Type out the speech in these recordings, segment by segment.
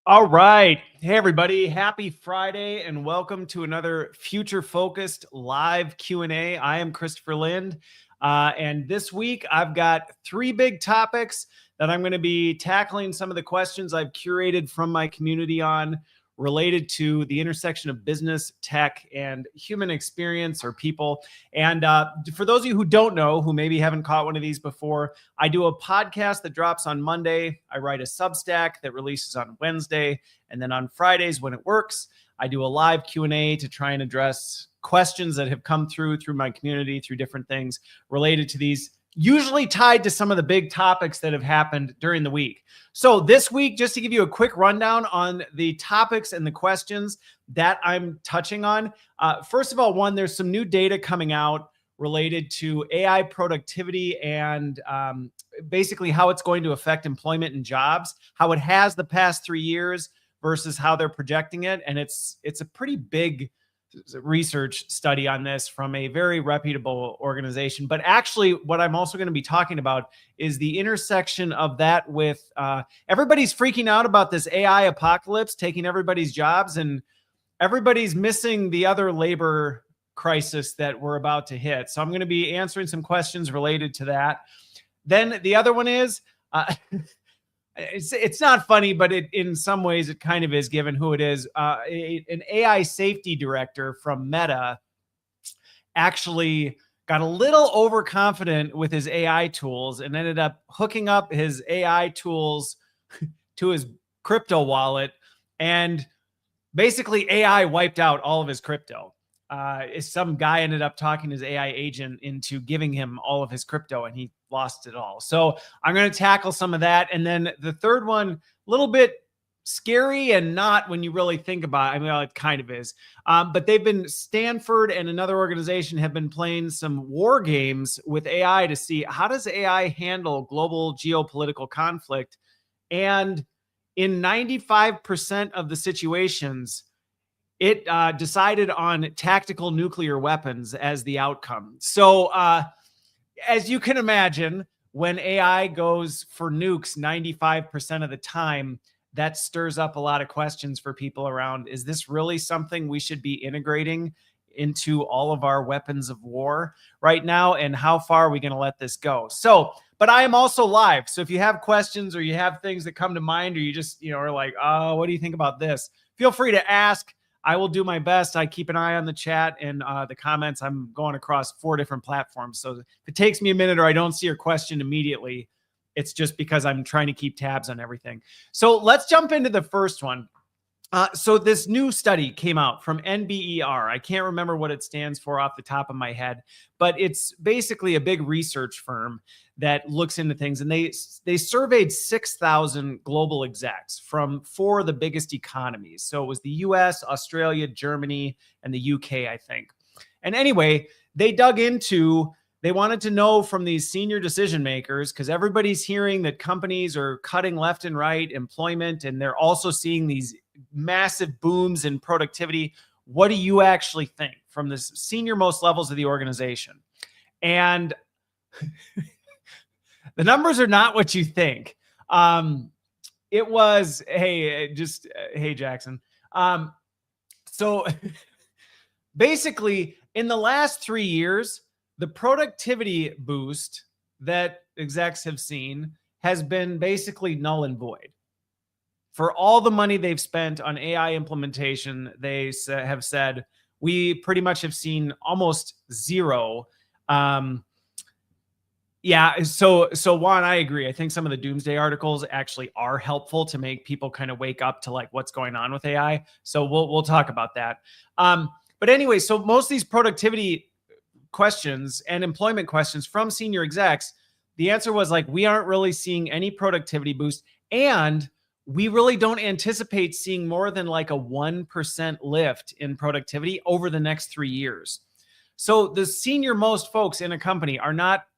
All right. Hey, everybody. Happy Friday and welcome to another future focused live Q&A. I am Christopher Lind. And this week I've got three big topics that I'm going to be tackling some of the questions I've curated from my community on related to the intersection of business, tech, and human experience or people. And for those of you who don't know, who maybe haven't caught one of these before, I do a podcast that drops on Monday. I write a Substack that releases on Wednesday. And then on Fridays, when it works, I do a live Q&A to try and address questions that have come through my community, through different things related to these, usually tied to some of the big topics that have happened during the week. So this week, just to give you a quick rundown on the topics and the questions that I'm touching on. First of all, there's some new data coming out related to AI productivity and basically how it's going to affect employment and jobs, how it has the past 3 years versus how they're projecting it. And it's a pretty big research study on this from a very reputable organization. But actually, what I'm also going to be talking about is the intersection of that with everybody's freaking out about this AI apocalypse taking everybody's jobs, and everybody's missing the other labor crisis that we're about to hit. So I'm going to be answering some questions related to that. Then the other one is, it's not funny, but in some ways it kind of is, given who it is. An AI safety director from Meta actually got a little overconfident with his AI tools and ended up hooking up his AI tools to his crypto wallet, and basically AI wiped out all of his crypto. Some guy ended up talking his AI agent into giving him all of his crypto, and he lost it all. So I'm going to tackle some of that. And then the third one, a little bit scary and not when you really think about it. I mean, well, it kind of is. But Stanford and another organization have been playing some war games with AI to see how does AI handle global geopolitical conflict. And in 95% of the situations, it decided on tactical nuclear weapons as the outcome. So as you can imagine, when AI goes for nukes 95% of the time, that stirs up a lot of questions for people around, is this really something we should be integrating into all of our weapons of war right now? And how far are we going to let this go? So, but I am also live. So if you have questions or you have things that come to mind, or you just, are like, oh, what do you think about this? Feel free to ask. I will do my best. I keep an eye on the chat and the comments. I'm going across 4 different platforms. So if it takes me a minute or I don't see your question immediately, it's just because I'm trying to keep tabs on everything. So let's jump into the first one. So this new study came out from NBER. I can't remember what it stands for off the top of my head, but it's basically a big research firm that looks into things. And they surveyed 6,000 global execs from 4 of the biggest economies. So it was the US, Australia, Germany, and the UK, I think. And anyway, they wanted to know from these senior decision makers, because everybody's hearing that companies are cutting left and right employment, and they're also seeing these massive booms in productivity. What do you actually think from the senior most levels of the organization? And the numbers are not what you think. It was, hey Jackson. So basically, in the last 3 years, the productivity boost that execs have seen has been basically null and void. For all the money they've spent on AI implementation, they have said, we pretty much have seen almost zero. Yeah, so Juan, I agree. I think some of the doomsday articles actually are helpful to make people kind of wake up to like what's going on with AI. So we'll talk about that. But anyway, so most of these productivity questions and employment questions from senior execs, the answer was like, we aren't really seeing any productivity boost, and we really don't anticipate seeing more than like a 1% lift in productivity over the next 3 years. So the senior most folks in a company are not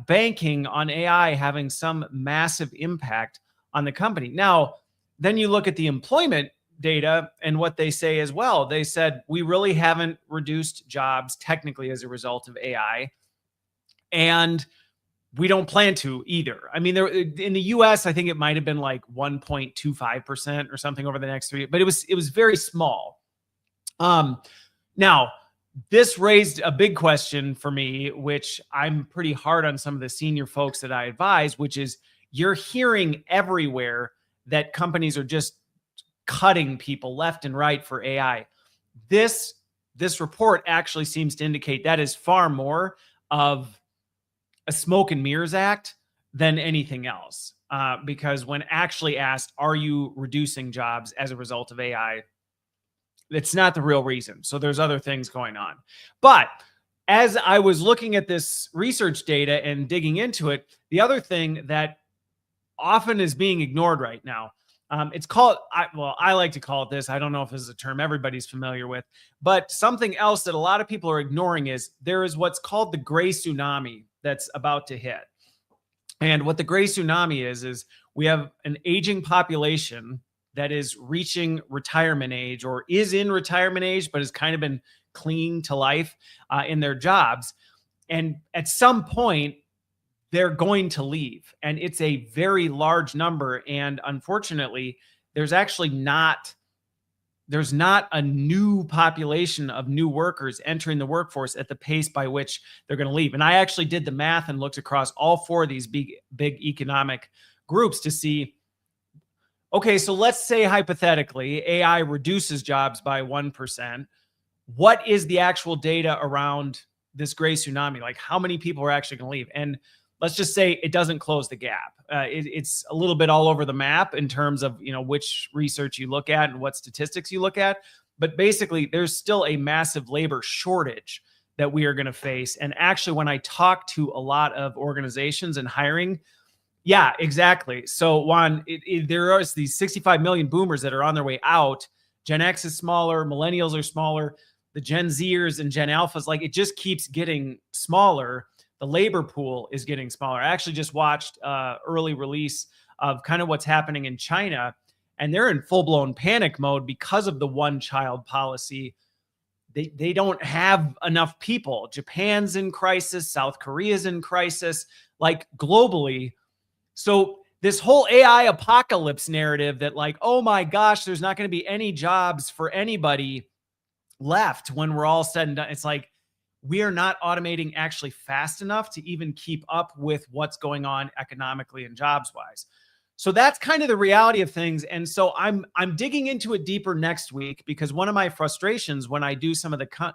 banking on AI having some massive impact on the company. Now, then you look at the employment data and what they say as well. They said, we really haven't reduced jobs technically as a result of AI. And we don't plan to either. I mean, there in the US, I think it might have been like 1.25% or something over the next 3, but it was very small. Now, this raised a big question for me, which I'm pretty hard on some of the senior folks that I advise, which is you're hearing everywhere that companies are just cutting people left and right for AI. This report actually seems to indicate that is far more of a smoke and mirrors act than anything else. Because when actually asked, are you reducing jobs as a result of AI? It's not the real reason. So there's other things going on. But as I was looking at this research data and digging into it, the other thing that often is being ignored right now, it's called, I like to call it this. I don't know if this is a term everybody's familiar with, but something else that a lot of people are ignoring is there is what's called the gray tsunami that's about to hit. And what the gray tsunami is we have an aging population that is reaching retirement age or is in retirement age, but has kind of been clinging to life in their jobs. And at some point, they're going to leave. And it's a very large number. And unfortunately, there's not a new population of new workers entering the workforce at the pace by which they're going to leave. And I actually did the math and looked across all 4 of these big economic groups to see, okay, so let's say hypothetically AI reduces jobs by 1%. What is the actual data around this gray tsunami? Like how many people are actually going to leave? And let's just say it doesn't close the gap. It's a little bit all over the map in terms of, which research you look at and what statistics you look at. But basically, there's still a massive labor shortage that we are going to face. And actually, when I talk to a lot of organizations and hiring, yeah, exactly. So Juan, there are these 65 million boomers that are on their way out. Gen X is smaller. Millennials are smaller. The Gen Zers and Gen Alphas, like it just keeps getting smaller. The labor pool is getting smaller. I actually just watched early release of kind of what's happening in China, and they're in full-blown panic mode because of the one-child policy. They don't have enough people. Japan's in crisis. South Korea's in crisis, like globally. So this whole AI apocalypse narrative that like, oh my gosh, there's not going to be any jobs for anybody left when we're all said and done. It's like, we are not automating actually fast enough to even keep up with what's going on economically and jobs wise. So that's kind of the reality of things. And so I'm digging into it deeper next week, because one of my frustrations when I do some of the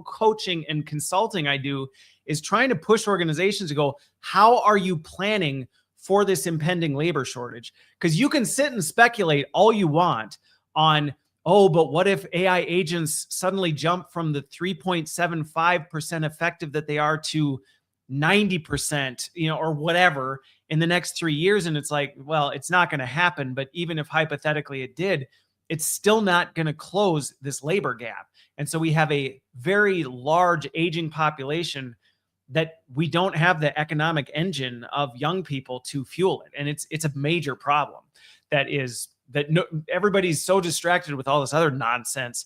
coaching and consulting I do is trying to push organizations to go, how are you planning for this impending labor shortage? Because you can sit and speculate all you want on, oh, but what if AI agents suddenly jump from the 3.75% effective that they are to 90%, or whatever in the next 3 years? And it's like, well, it's not going to happen. But even if hypothetically it did, it's still not going to close this labor gap. And so we have a very large aging population that we don't have the economic engine of young people to fuel it. And it's a major problem everybody's so distracted with all this other nonsense.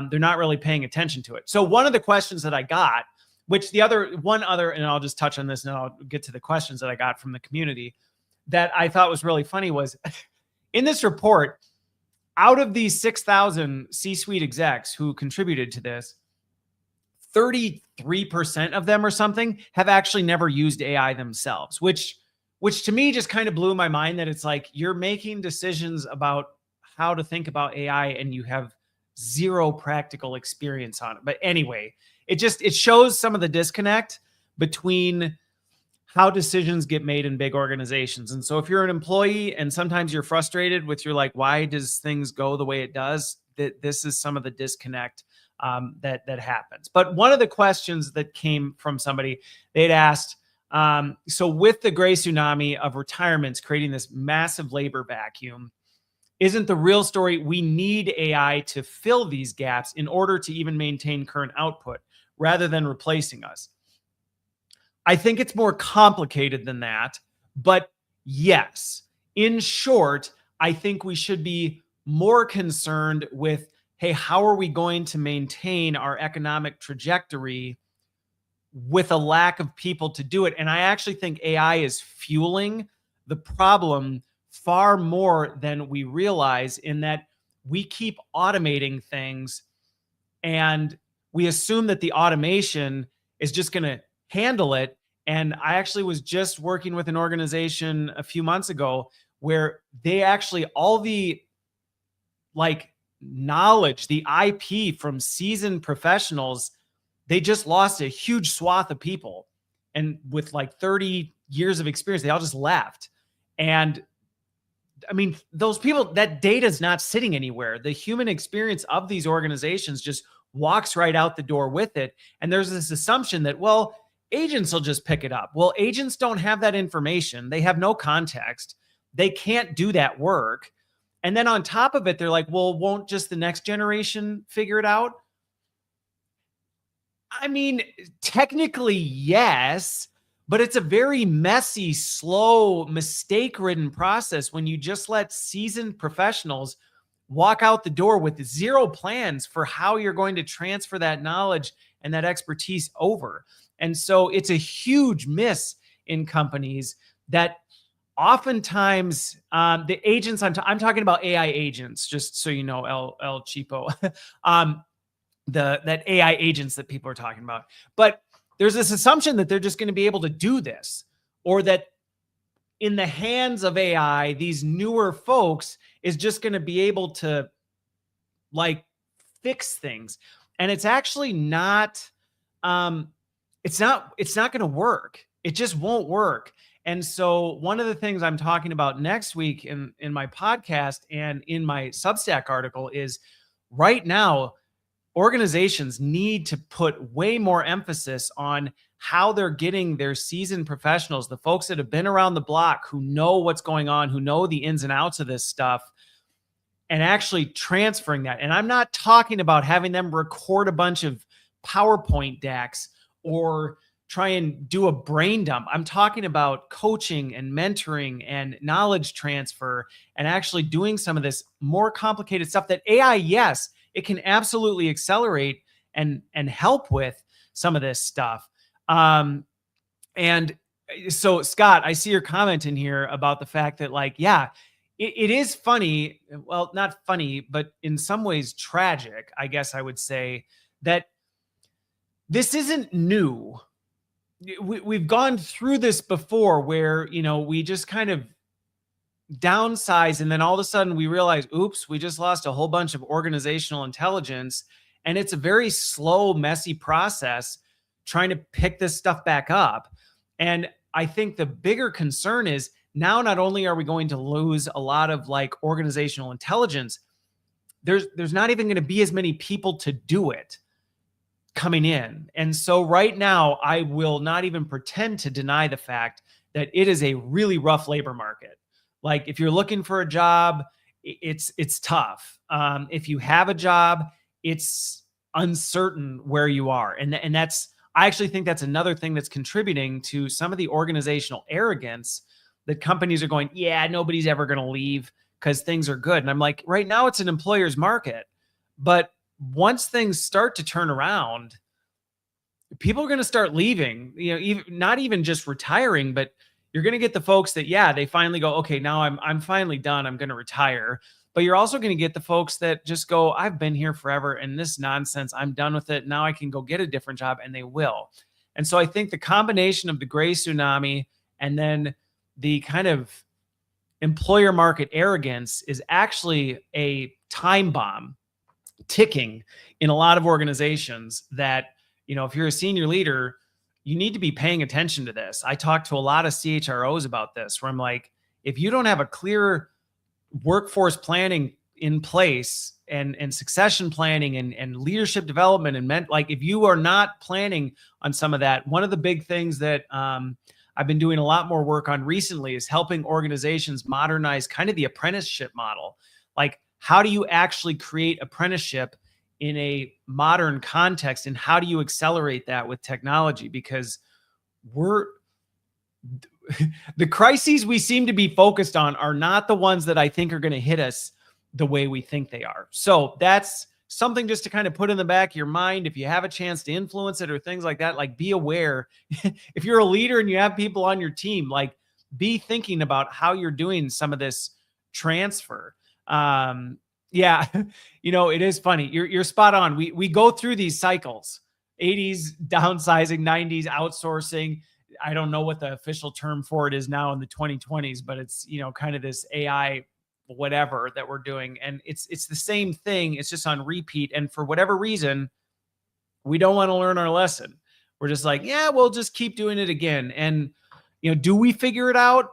They're not really paying attention to it. So one of the questions that I got, and I'll just touch on this and I'll get to the questions that I got from the community that I thought was really funny was in this report, out of these 6,000 C-suite execs who contributed to this, 33% of them or something have actually never used AI themselves, which to me just kind of blew my mind, that it's like you're making decisions about how to think about AI and you have zero practical experience on it. But anyway, it shows some of the disconnect between how decisions get made in big organizations. And so if you're an employee and sometimes you're frustrated with, you're like, why does things go the way it does? This is some of the disconnect that happens. But one of the questions that came from somebody, they'd asked, so with the gray tsunami of retirements creating this massive labor vacuum, isn't the real story we need AI to fill these gaps in order to even maintain current output rather than replacing us? I think it's more complicated than that, but yes, in short, I think we should be more concerned with, hey, how are we going to maintain our economic trajectory with a lack of people to do it. And I actually think AI is fueling the problem far more than we realize, in that we keep automating things and we assume that the automation is just going to handle it. And I actually was just working with an organization a few months ago where they actually, all the like knowledge, the IP from seasoned professionals, they just lost a huge swath of people. And with like 30 years of experience, they all just left. And I mean, those people, that data is not sitting anywhere. The human experience of these organizations just walks right out the door with it. And there's this assumption that, well, agents will just pick it up. Well, agents don't have that information. They have no context. They can't do that work. And then on top of it, they're like, well, won't just the next generation figure it out? I mean, technically, yes, but it's a very messy, slow, mistake-ridden process when you just let seasoned professionals walk out the door with zero plans for how you're going to transfer that knowledge and that expertise over. And so it's a huge miss in companies that oftentimes the agents, I'm talking about AI agents, just so you know, El Cheapo, that AI agents that people are talking about. But there's this assumption that they're just going to be able to do this, or that in the hands of AI, these newer folks is just going to be able to like fix things. And it's actually not, it's not going to work. It just won't work. And so one of the things I'm talking about next week in my podcast and in my Substack article is, right now, organizations need to put way more emphasis on how they're getting their seasoned professionals, the folks that have been around the block, who know what's going on, who know the ins and outs of this stuff, and actually transferring that. And I'm not talking about having them record a bunch of PowerPoint decks or try and do a brain dump. I'm talking about coaching and mentoring and knowledge transfer, and actually doing some of this more complicated stuff that AI, yes, it can absolutely accelerate and help with some of this stuff. And so, Scott, I see your comment in here about the fact that, like, yeah, it is funny. Well, not funny, but in some ways tragic, I guess I would say, that this isn't new. We've gone through this before where, you know, we just kind of downsize, and then all of a sudden we realize, oops, we just lost a whole bunch of organizational intelligence. And it's a very slow, messy process trying to pick this stuff back up. And I think the bigger concern is, now not only are we going to lose a lot of like organizational intelligence, there's not even going to be as many people to do it coming in. And so right now, I will not even pretend to deny the fact that it is a really rough labor market. Like, if you're looking for a job, it's tough. If you have a job, it's uncertain where you are. And that's, I actually think that's another thing that's contributing to some of the organizational arrogance that companies are going, yeah, nobody's ever going to leave because things are good. And I'm like, right now it's an employer's market. But once things start to turn around, people are going to start leaving, you know, even, not even just retiring, but you're going to get the folks that, yeah, they finally go, okay, now I'm finally done. I'm going to retire. But you're also going to get the folks that just go, I've been here forever and this nonsense, I'm done with it. Now I can go get a different job, and they will. And so I think the combination of the gray tsunami and then the kind of employer market arrogance is actually a time bomb ticking in a lot of organizations that, you know, if you're a senior leader, you need to be paying attention to this. I talk to a lot of CHROs about this, where I'm like, if you don't have a clear workforce planning in place and succession planning and leadership development and like, if you are not planning on some of that, one of the big things that I've been doing a lot more work on recently is helping organizations modernize kind of the apprenticeship model. Like, how do you actually create apprenticeship in a modern context, and how do you accelerate that with technology? Because the crises we seem to be focused on are not the ones that I think are going to hit us the way we think they are. So that's something just to kind of put in the back of your mind if you have a chance to influence it or things like that. Like, be aware. If you're a leader and you have people on your team, like, be thinking about how you're doing some of this transfer. Yeah, it is funny. You're spot on. We go through these cycles: 80s downsizing, 90s outsourcing. I don't know what the official term for it is now in the 2020s, but it's, kind of this AI whatever that we're doing. And it's the same thing. It's just on repeat. And for whatever reason, we don't want to learn our lesson. We're just like, yeah, we'll just keep doing it again. And, do we figure it out?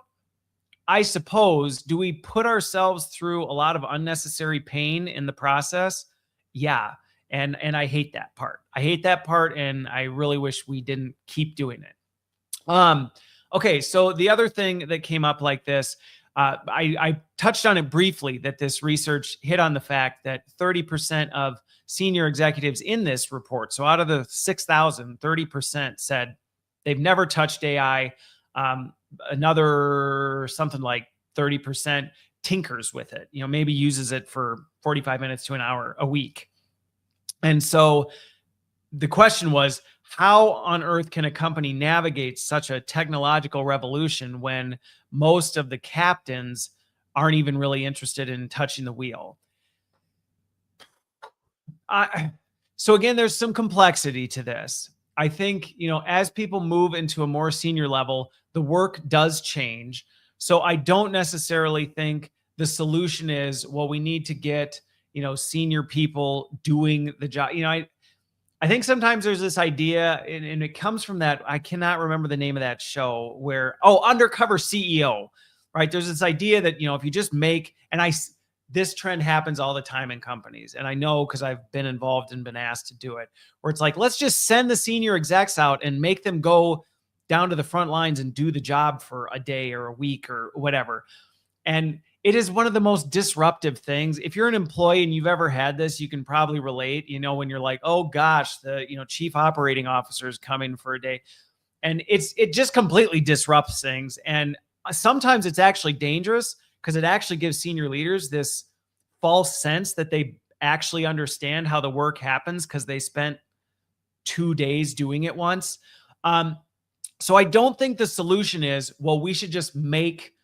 I suppose. Do we put ourselves through a lot of unnecessary pain in the process? Yeah. And I hate that part. I hate that part. And I really wish we didn't keep doing it. Okay, so the other thing that came up like this, I touched on it briefly, that this research hit on the fact that 30% of senior executives in this report, so out of the 6,000, 30% said they've never touched AI. Another something like 30% tinkers with it, maybe uses it for 45 minutes to an hour a week. And so the question was, how on earth can a company navigate such a technological revolution when most of the captains aren't even really interested in touching the wheel? So again, there's some complexity to this. I think, as people move into a more senior level, the work does change. So I don't necessarily think the solution is, well, we need to get, senior people doing the job. I think sometimes there's this idea, and it comes from that, I cannot remember the name of that show, where, Undercover CEO, right? There's this idea that, if you just make, this trend happens all the time in companies. And I know, because I've been involved and been asked to do it, where it's like, let's just send the senior execs out and make them go down to the front lines and do the job for a day or a week or whatever. And it is one of the most disruptive things. If you're an employee and you've ever had this, you can probably relate, when you're like, oh gosh, the, chief operating officer is coming for a day. And it just completely disrupts things. And sometimes it's actually dangerous, because it actually gives senior leaders this false sense that they actually understand how the work happens because they spent 2 days doing it once. So I don't think the solution is, well, we should just make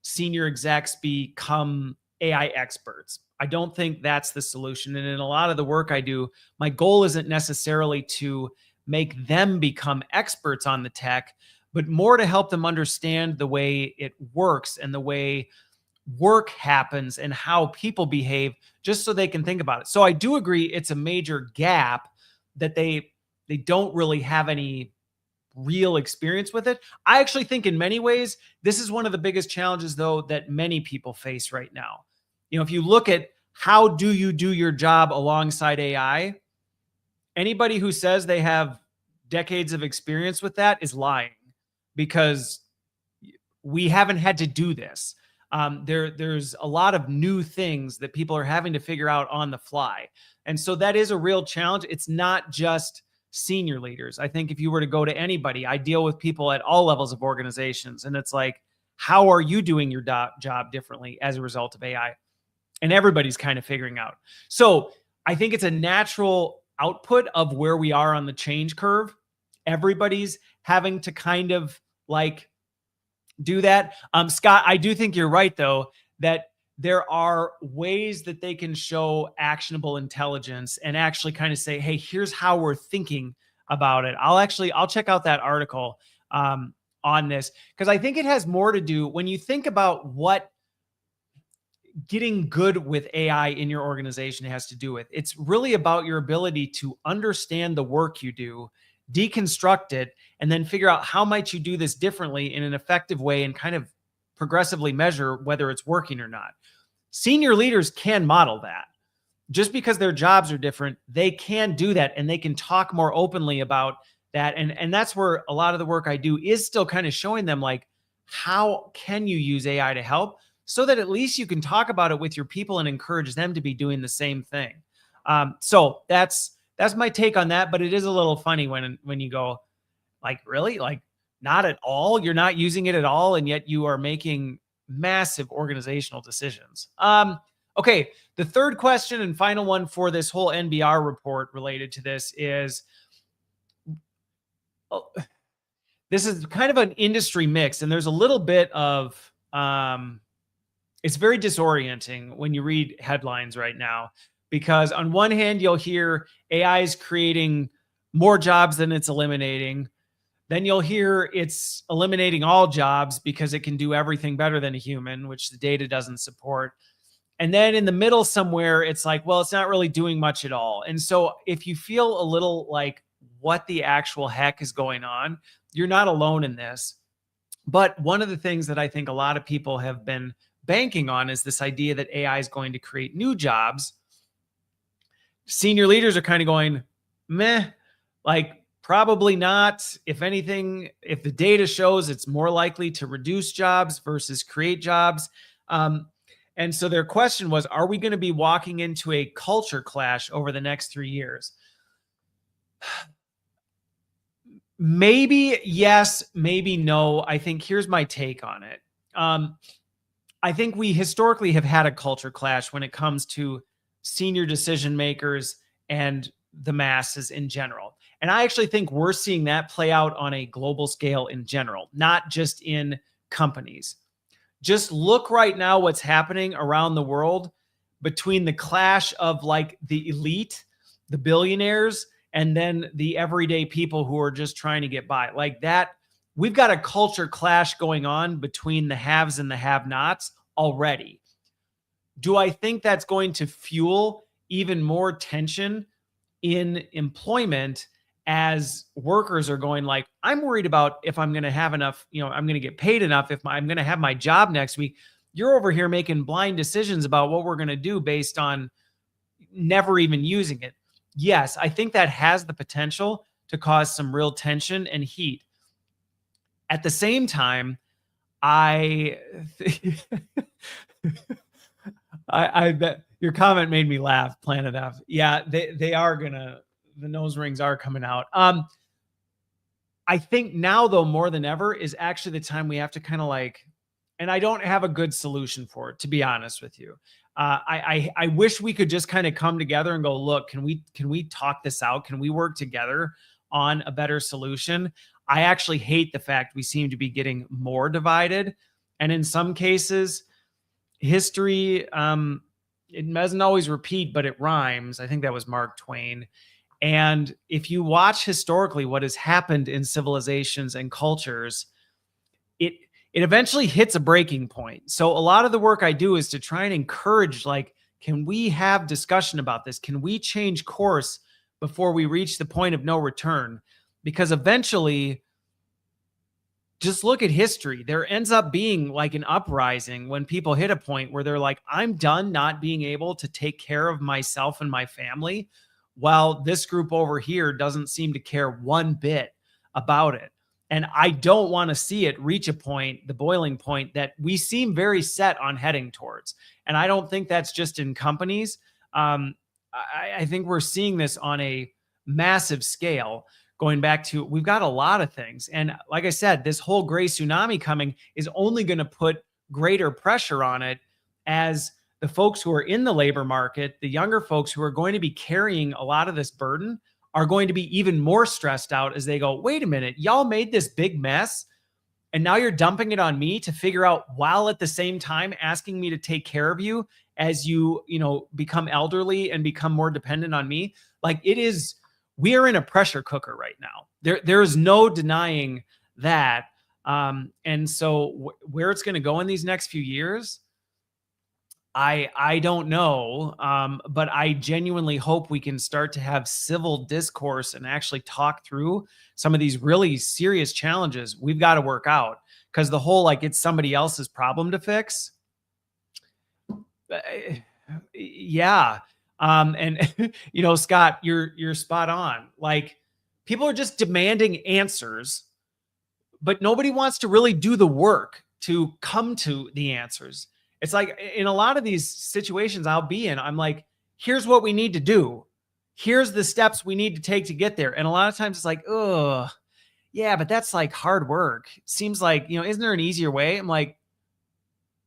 senior execs become AI experts. I don't think that's the solution. And in a lot of the work I do, my goal isn't necessarily to make them become experts on the tech, but more to help them understand the way it works and the way work happens and how people behave, just so they can think about it. So I do agree it's a major gap that they don't really have any real experience with it. I actually think in many ways, this is one of the biggest challenges, though, that many people face right now. If you look at how do you do your job alongside AI, anybody who says they have decades of experience with that is lying, because we haven't had to do this. There's a lot of new things that people are having to figure out on the fly. And so that is a real challenge. It's not just senior leaders. I think if you were to go to anybody, I deal with people at all levels of organizations, and it's like, how are you doing your job differently as a result of AI? And everybody's kind of figuring out. So I think it's a natural output of where we are on the change curve. Everybody's having to kind of like do that. Scott, I do think you're right, though, that there are ways that they can show actionable intelligence and actually kind of say, hey, here's how we're thinking about it. I'll check out that article on this, because I think it has more to do, when you think about what getting good with AI in your organization has to do with, it's really about your ability to understand the work you do, deconstruct it, and then figure out how might you do this differently in an effective way, and kind of progressively measure whether it's working or not. Senior leaders can model that. Just because their jobs are different, they can do that, and they can talk more openly about that. And that's where a lot of the work I do is still kind of showing them, like, how can you use AI to help, so that at least you can talk about it with your people and encourage them to be doing the same thing. So that's my take on that. But it is a little funny when you go, like, really? Like, not at all? You're not using it at all, and yet you are making massive organizational decisions. Okay, The third question and final one for this whole NBR report related to this is, this is kind of an industry mix, and there's a little bit of, it's very disorienting when you read headlines right now, because on one hand, you'll hear AI is creating more jobs than it's eliminating. Then you'll hear it's eliminating all jobs because it can do everything better than a human, which the data doesn't support. And then in the middle somewhere, it's like, well, it's not really doing much at all. And so if you feel a little like, what the actual heck is going on, you're not alone in this. But one of the things that I think a lot of people have been banking on is this idea that AI is going to create new jobs. Senior leaders are kind of going, meh, like probably not. If anything, if the data shows it's more likely to reduce jobs versus create jobs. And so their question was, are we going to be walking into a culture clash over the next 3 years? Maybe yes, maybe no. I think here's my take on it. I think we historically have had a culture clash when it comes to senior decision makers and the masses in general. And I actually think we're seeing that play out on a global scale in general, not just in companies. Just look right now what's happening around the world between the clash of like the elite, the billionaires, and then the everyday people who are just trying to get by. Like that, we've got a culture clash going on between the haves and the have-nots already. Do I think that's going to fuel even more tension in employment as workers are going like, I'm worried about if I'm going to have enough, I'm going to get paid enough, if I'm going to have my job next week. You're over here making blind decisions about what we're going to do based on never even using it. Yes, I think that has the potential to cause some real tension and heat. At the same time, I bet your comment made me laugh, Planet F. Yeah, they are gonna, the nose rings are coming out. I think now though, more than ever, is actually the time we have to kind of like, and I don't have a good solution for it, to be honest with you. I wish we could just kind of come together and go, look, can we talk this out? Can we work together on a better solution? I actually hate the fact we seem to be getting more divided. And in some cases, history, it doesn't always repeat, but it rhymes. I think that was Mark Twain. And if you watch historically what has happened in civilizations and cultures, it eventually hits a breaking point. So a lot of the work I do is to try and encourage, like, can we have discussion about this? Can we change course before we reach the point of no return? Because eventually, just look at history. There ends up being like an uprising when people hit a point where they're like, I'm done not being able to take care of myself and my family, while this group over here doesn't seem to care one bit about it. And I don't want to see it reach a point, the boiling point that we seem very set on heading towards. And I don't think that's just in companies. I think we're seeing this on a massive scale, going back to, we've got a lot of things. And like I said, this whole gray tsunami coming is only going to put greater pressure on it, as the folks who are in the labor market, the younger folks who are going to be carrying a lot of this burden, are going to be even more stressed out as they go, wait a minute, y'all made this big mess and now you're dumping it on me to figure out, while at the same time asking me to take care of you as you become elderly and become more dependent on me. Like, it is, we are in a pressure cooker right now. There is no denying that. And so where it's going to go in these next few years, I don't know, but I genuinely hope we can start to have civil discourse and actually talk through some of these really serious challenges we've got to work out. Because the whole, like, it's somebody else's problem to fix. Yeah. And Scott, you're spot on. Like, people are just demanding answers, but nobody wants to really do the work to come to the answers. It's like in a lot of these situations I'll be in, I'm like, here's what we need to do. Here's the steps we need to take to get there. And a lot of times it's like, oh, yeah, but that's like hard work. Seems like, isn't there an easier way? I'm like,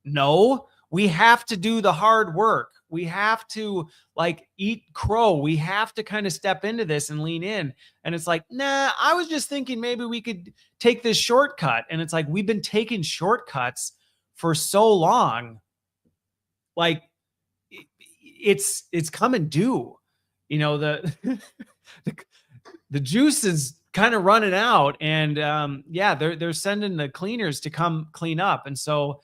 no, We have to do the hard work. We have to like eat crow. We have to kind of step into this and lean in. And it's like, nah, I was just thinking maybe we could take this shortcut. And it's like, we've been taking shortcuts for so long. Like it's coming due. You know, the juice is kind of running out, and yeah, they're sending the cleaners to come clean up. And so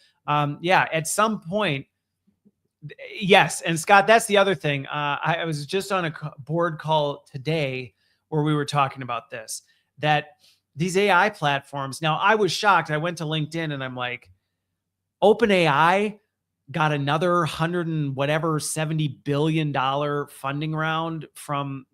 yeah, at some point, yes. And Scott, that's the other thing. I was just on a board call today where we were talking about this, that these AI platforms. Now, I was shocked. I went to LinkedIn and I'm like, OpenAI got another 100 and whatever $70 billion funding round from,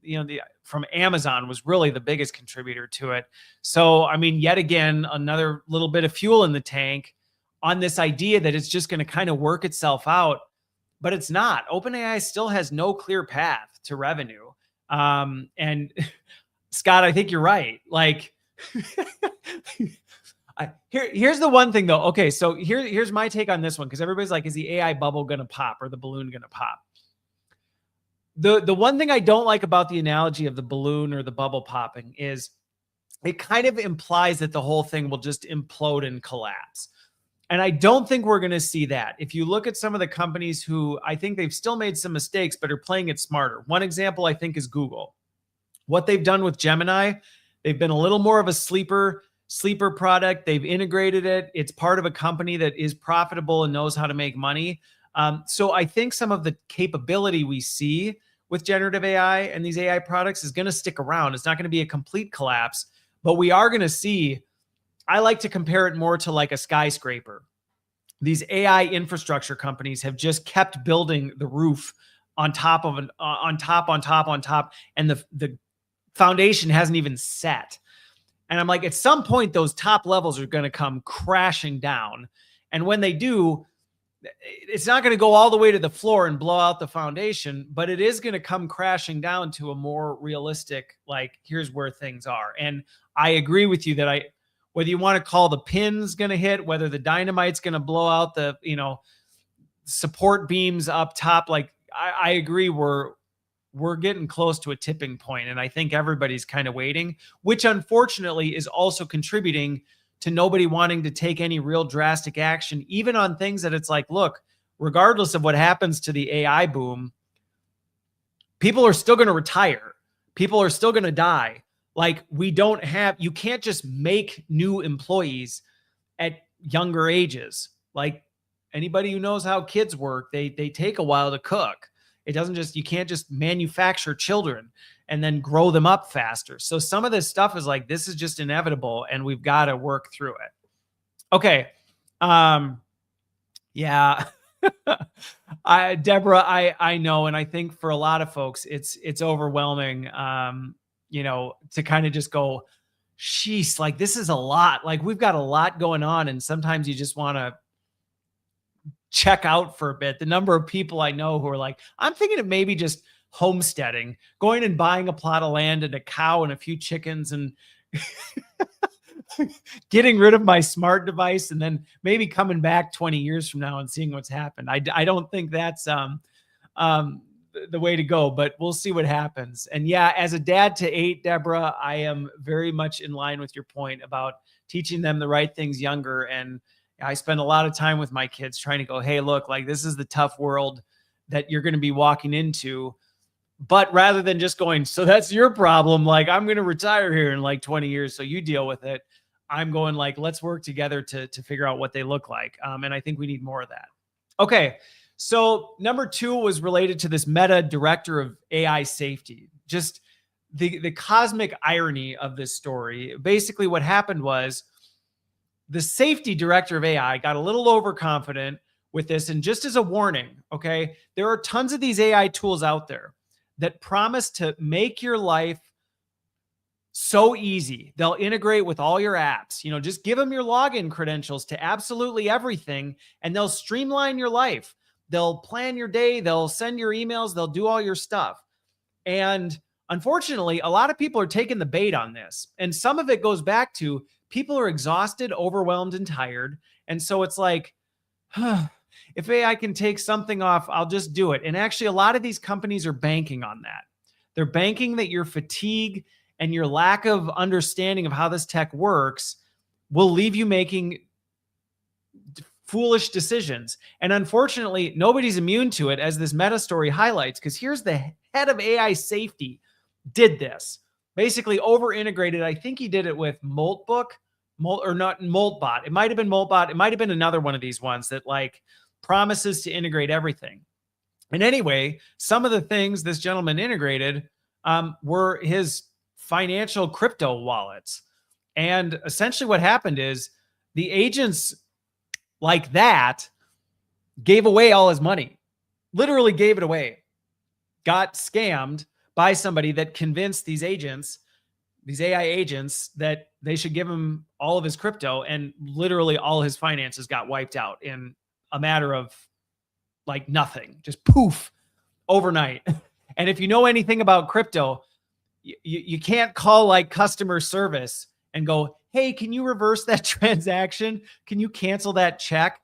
from Amazon was really the biggest contributor to it. So, I mean, yet again, another little bit of fuel in the tank on this idea that it's just going to kind of work itself out, but it's not. OpenAI still has no clear path to revenue. And Scott, I think you're right. Like, here's the one thing though. Okay, so here's my take on this one, because everybody's like, is the AI bubble gonna pop or the balloon gonna pop? The one thing I don't like about the analogy of the balloon or the bubble popping is it kind of implies that the whole thing will just implode and collapse. And I don't think we're going to see that. If you look at some of the companies who I think they've still made some mistakes, but are playing it smarter. One example, I think, is Google. What they've done with Gemini, they've been a little more of a sleeper product. They've integrated it. It's part of a company that is profitable and knows how to make money. So I think some of the capability we see with generative AI and these AI products is going to stick around. It's not going to be a complete collapse, but we are going to see, I like to compare it more to like a skyscraper. These AI infrastructure companies have just kept building the roof on top of on top, and the foundation hasn't even set. And I'm like, at some point, those top levels are going to come crashing down. And when they do, it's not going to go all the way to the floor and blow out the foundation, but it is going to come crashing down to a more realistic, like, here's where things are. And I agree with you that whether you want to call the pins going to hit, whether the dynamite's going to blow out the, support beams up top, like I agree we're getting close to a tipping point, and I think everybody's kind of waiting, which unfortunately is also contributing to nobody wanting to take any real drastic action, even on things that it's like, look, regardless of what happens to the AI boom, people are still going to retire. People are still going to die. Like, you can't just make new employees at younger ages. Like, anybody who knows how kids work, they take a while to cook. It doesn't just, you can't just manufacture children and then grow them up faster. So some of this stuff is like, this is just inevitable and we've got to work through it. Okay. Yeah. Deborah, I know. And I think for a lot of folks, it's overwhelming, to kind of just go, sheesh, like this is a lot. Like we've got a lot going on. And sometimes you just want to check out for a bit. The number of people I know who are like, I'm thinking of maybe just homesteading, going and buying a plot of land and a cow and a few chickens and getting rid of my smart device and then maybe coming back 20 years from now and seeing what's happened. I don't think that's the way to go, but we'll see what happens. And yeah, as a dad to 8, Deborah, I am very much in line with your point about teaching them the right things younger. And I spend a lot of time with my kids trying to go, hey, look, like this is the tough world that you're going to be walking into. But rather than just going, so that's your problem, like I'm going to retire here in like 20 years, so you deal with it. I'm going like, let's work together to figure out what they look like. And I think we need more of that. Okay. So number 2 was related to this Meta director of AI safety. Just the cosmic irony of this story. Basically what happened was, the safety director of AI got a little overconfident with this. And just as a warning, okay, there are tons of these AI tools out there that promise to make your life so easy. They'll integrate with all your apps. Just give them your login credentials to absolutely everything, and they'll streamline your life. They'll plan your day. They'll send your emails. They'll do all your stuff. And unfortunately, a lot of people are taking the bait on this. And some of it goes back to people are exhausted, overwhelmed, and tired. And so it's like, If AI can take something off, I'll just do it. And actually, a lot of these companies are banking on that. They're banking that your fatigue and your lack of understanding of how this tech works will leave you making foolish decisions. And unfortunately, nobody's immune to it, as this Meta story highlights, because here's the head of AI safety did this. Basically over integrated. I think he did it with Moltbook, or not Moltbot. It might have been Moltbot. It might have been another one of these ones that like promises to integrate everything. And anyway, some of the things this gentleman integrated were his financial crypto wallets. And essentially what happened is the agents like that gave away all his money, literally gave it away, got scammed by somebody that convinced these agents, these AI agents, that they should give him all of his crypto, and literally all his finances got wiped out in a matter of like nothing, just poof, overnight. And if you know anything about crypto, you can't call like customer service and go, hey, can you reverse that transaction? Can you cancel that check?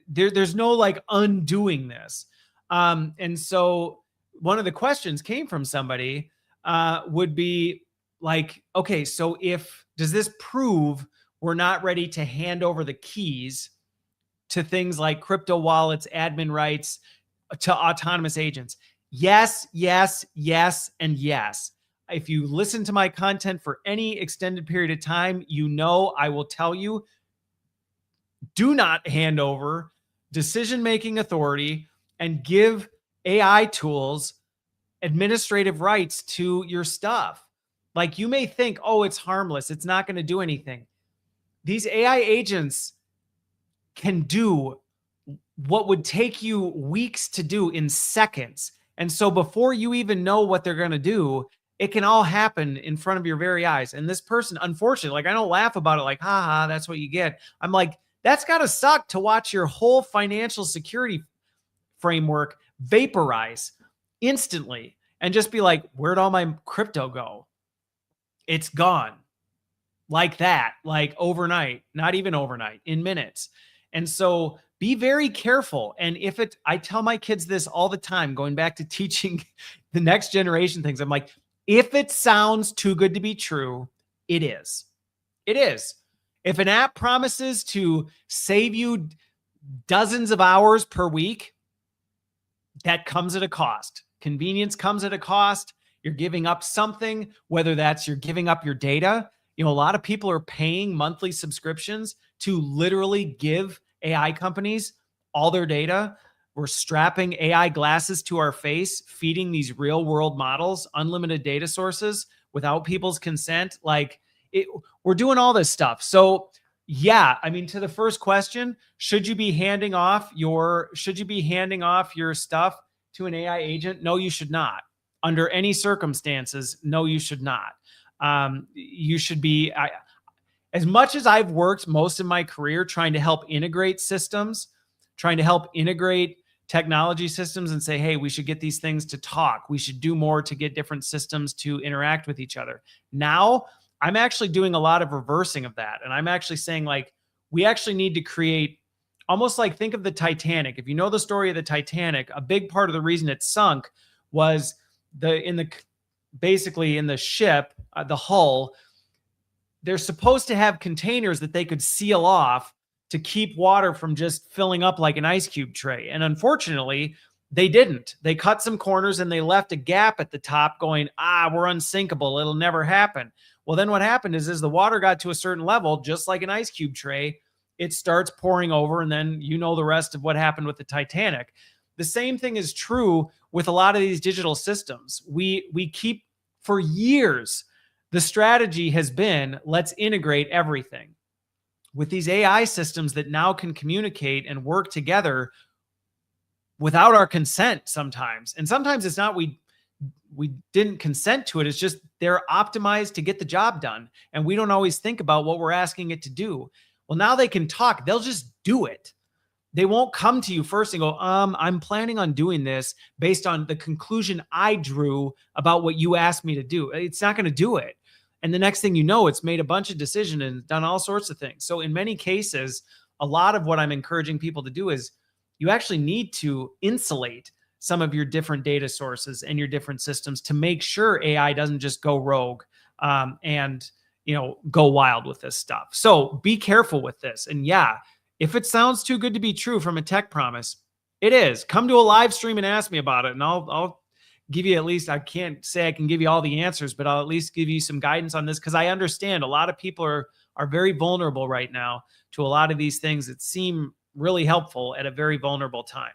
There's no like undoing this. And so one of the questions came from somebody would be like, okay, so does this prove we're not ready to hand over the keys to things like crypto wallets, admin rights, to autonomous agents? Yes, yes, yes, and yes. If you listen to my content for any extended period of time, you know I will tell you, do not hand over decision-making authority and give AI tools administrative rights to your stuff. Like, you may think, oh, it's harmless, it's not going to do anything. These AI agents can do what would take you weeks to do in seconds. And so before you even know what they're going to do, it can all happen in front of your very eyes. And this person, unfortunately, like, I don't laugh about it like, haha, that's what you get. I'm like, that's got to suck to watch your whole financial security framework vaporize instantly and just be like, where'd all my crypto go? It's gone. Like that, like overnight, not even overnight, in minutes. And so be very careful. And I tell my kids this all the time, going back to teaching the next generation things. I'm like, if it sounds too good to be true, it is. It is. If an app promises to save you dozens of hours per week, that comes at a cost. Convenience comes at a cost. You're giving up something, whether that's you're giving up your data. You know, a lot of people are paying monthly subscriptions to literally give AI companies all their data. We're strapping AI glasses to our face, feeding these real world models unlimited data sources without people's consent. Like, we're doing all this stuff. So yeah, I mean, to the first question, should you be handing off your stuff to an AI agent? No, you should not. Under any circumstances, no, you should not. You should be, as much as I've worked most of my career trying to help integrate systems, trying to help integrate technology systems and say, hey, we should get these things to talk. We should do more to get different systems to interact with each other. Now, I'm actually doing a lot of reversing of that. And I'm actually saying, like, we actually need to create, almost like, think of the Titanic. If you know the story of the Titanic, a big part of the reason it sunk was basically in the ship, the hull, they're supposed to have containers that they could seal off to keep water from just filling up like an ice cube tray. And unfortunately, they didn't. They cut some corners and they left a gap at the top going, we're unsinkable. It'll never happen. Well, then what happened is the water got to a certain level, just like an ice cube tray, it starts pouring over. And then you know the rest of what happened with the Titanic. The same thing is true with a lot of these digital systems. We keep, for years, the strategy has been, let's integrate everything. With these AI systems that now can communicate and work together without our consent sometimes. And sometimes it's not we didn't consent to it. It's just they're optimized to get the job done. And we don't always think about what we're asking it to do. Well, now they can talk. They'll just do it. They won't come to you first and go, I'm planning on doing this based on the conclusion I drew about what you asked me to do. It's not going to do it. And the next thing you know, it's made a bunch of decisions and done all sorts of things. So in many cases, a lot of what I'm encouraging people to do is you actually need to insulate some of your different data sources and your different systems to make sure AI doesn't just go rogue and go wild with this stuff. So be careful with this. And yeah, if it sounds too good to be true from a tech promise, it is. Come to a live stream and ask me about it, and I'll give you, at least, I can't say I can give you all the answers, but I'll at least give you some guidance on this, because I understand a lot of people are very vulnerable right now to a lot of these things that seem really helpful at a very vulnerable time.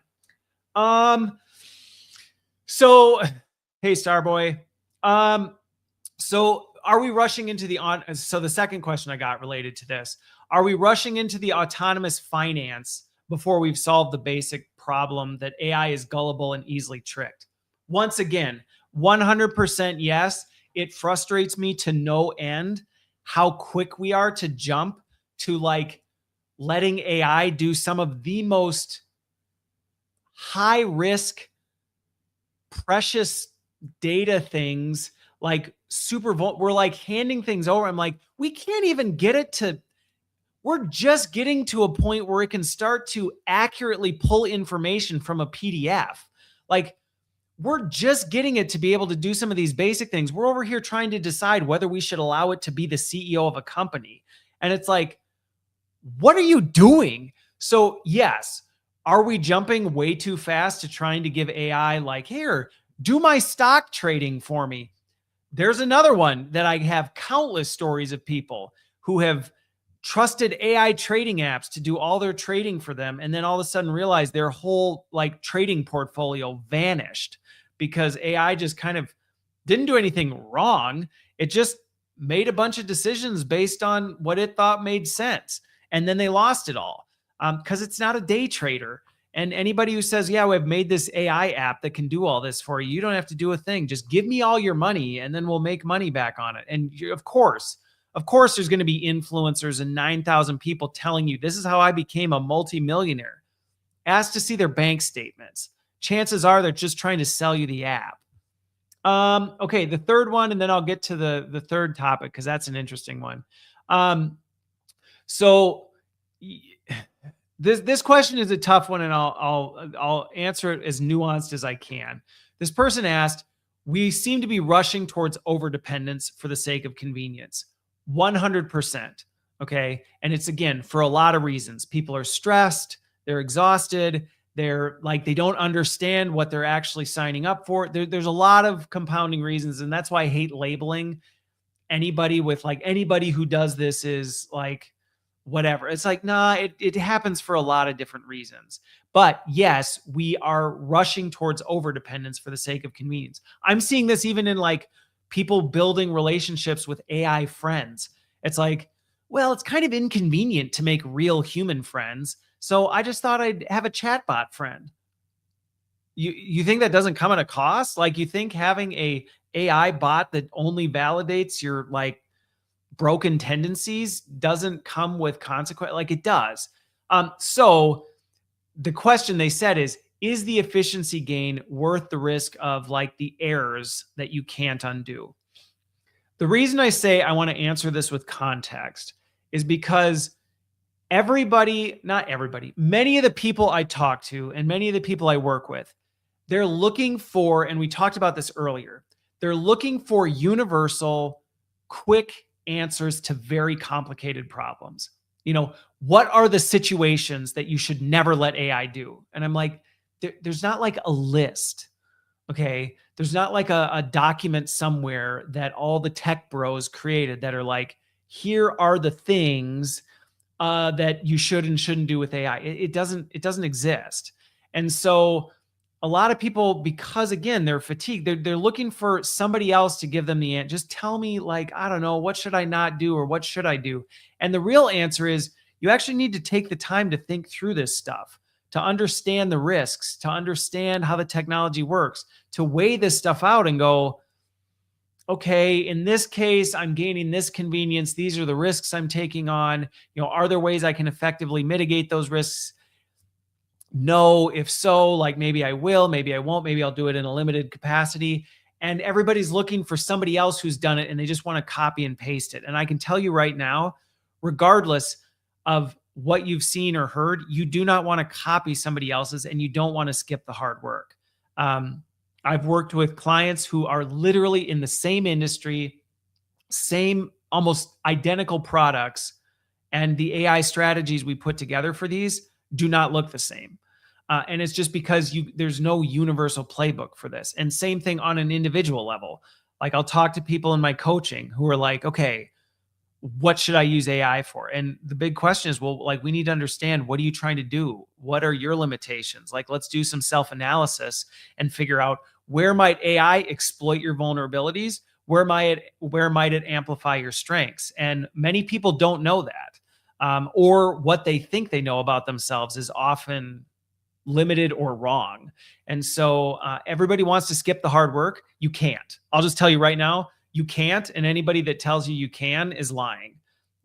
So, hey, Starboy. So are we rushing into so the second question I got related to this, are we rushing into the autonomous finance before we've solved the basic problem that AI is gullible and easily tricked? Once again, 100% yes. It frustrates me to no end how quick we are to jump to like letting AI do some of the most high risk, precious data things, like we're like handing things over. I'm like, we can't even get it to, we're just getting to a point where it can start to accurately pull information from a PDF. Like, we're just getting it to be able to do some of these basic things. We're over here trying to decide whether we should allow it to be the CEO of a company. And it's like, what are you doing? So yes, are we jumping way too fast to trying to give AI like, here, do my stock trading for me? There's another one that I have countless stories of people who have trusted AI trading apps to do all their trading for them, and then all of a sudden realize their whole like trading portfolio vanished because AI just kind of didn't do anything wrong. It just made a bunch of decisions based on what it thought made sense. And then they lost it all because it's not a day trader. And anybody who says, yeah, we've made this AI app that can do all this for you, you don't have to do a thing. Just give me all your money and then we'll make money back on it. And of course, there's going to be influencers and 9,000 people telling you, this is how I became a multimillionaire. Ask to see their bank statements. Chances are they're just trying to sell you the app. Okay, the third one, and then I'll get to the third topic because that's an interesting one. So this question is a tough one, and I'll answer it as nuanced as I can. This person asked, we seem to be rushing towards overdependence for the sake of convenience. 100%. Okay. And it's, again, for a lot of reasons. People are stressed. They're exhausted. They're like, they don't understand what they're actually signing up for. There's a lot of compounding reasons. And that's why I hate labeling anybody with like, anybody who does this is like, whatever. It's like, nah, it happens for a lot of different reasons. But yes, we are rushing towards overdependence for the sake of convenience. I'm seeing this even in like people building relationships with AI friends. It's like, well, it's kind of inconvenient to make real human friends. So I just thought I'd have a chatbot friend. You think that doesn't come at a cost? Like, you think having a AI bot that only validates your like broken tendencies doesn't come with consequence? Like, it does. So the question they said is the efficiency gain worth the risk of like the errors that you can't undo? The reason I say I want to answer this with context is because not everybody, many of the people I talk to and many of the people I work with, they're looking for, and we talked about this earlier, they're looking for universal, quick answers to very complicated problems. What are the situations that you should never let AI do? And I'm like, there's not like a list. Okay. There's not like a document somewhere that all the tech bros created that are like, here are the things that you should and shouldn't do with AI. It doesn't exist. And so a lot of people, because again, they're fatigued, they're looking for somebody else to give them the answer. Just tell me, like, I don't know, what should I not do or what should I do? And the real answer is you actually need to take the time to think through this stuff, to understand the risks, to understand how the technology works, to weigh this stuff out and go, okay, in this case, I'm gaining this convenience. These are the risks I'm taking on. Are there ways I can effectively mitigate those risks? No. If so, like, maybe I will, maybe I won't, maybe I'll do it in a limited capacity. And everybody's looking for somebody else who's done it and they just want to copy and paste it. And I can tell you right now, regardless of what you've seen or heard, you do not want to copy somebody else's, and you don't want to skip the hard work. I've worked with clients who are literally in the same industry, same almost identical products, and the AI strategies we put together for these do not look the same. And it's just because there's no universal playbook for this. And same thing on an individual level. Like, I'll talk to people in my coaching who are like, okay, what should I use AI for? And the big question is, well, like, we need to understand, what are you trying to do? What are your limitations? Like, let's do some self-analysis and figure out, where might AI exploit your vulnerabilities? Where might it amplify your strengths? And many people don't know that, or what they think they know about themselves is often limited or wrong. And so everybody wants to skip the hard work. You can't. I'll just tell you right now, you can't. And anybody that tells you you can is lying.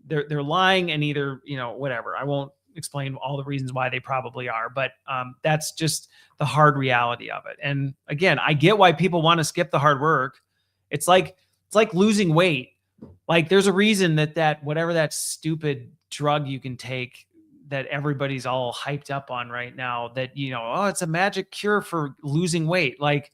They're lying, and either, whatever. I won't explain all the reasons why they probably are, but that's just the hard reality of it. And again, I get why people want to skip the hard work. It's like losing weight. Like, there's a reason that whatever that stupid drug you can take that everybody's all hyped up on right now, that, oh, it's a magic cure for losing weight. Like,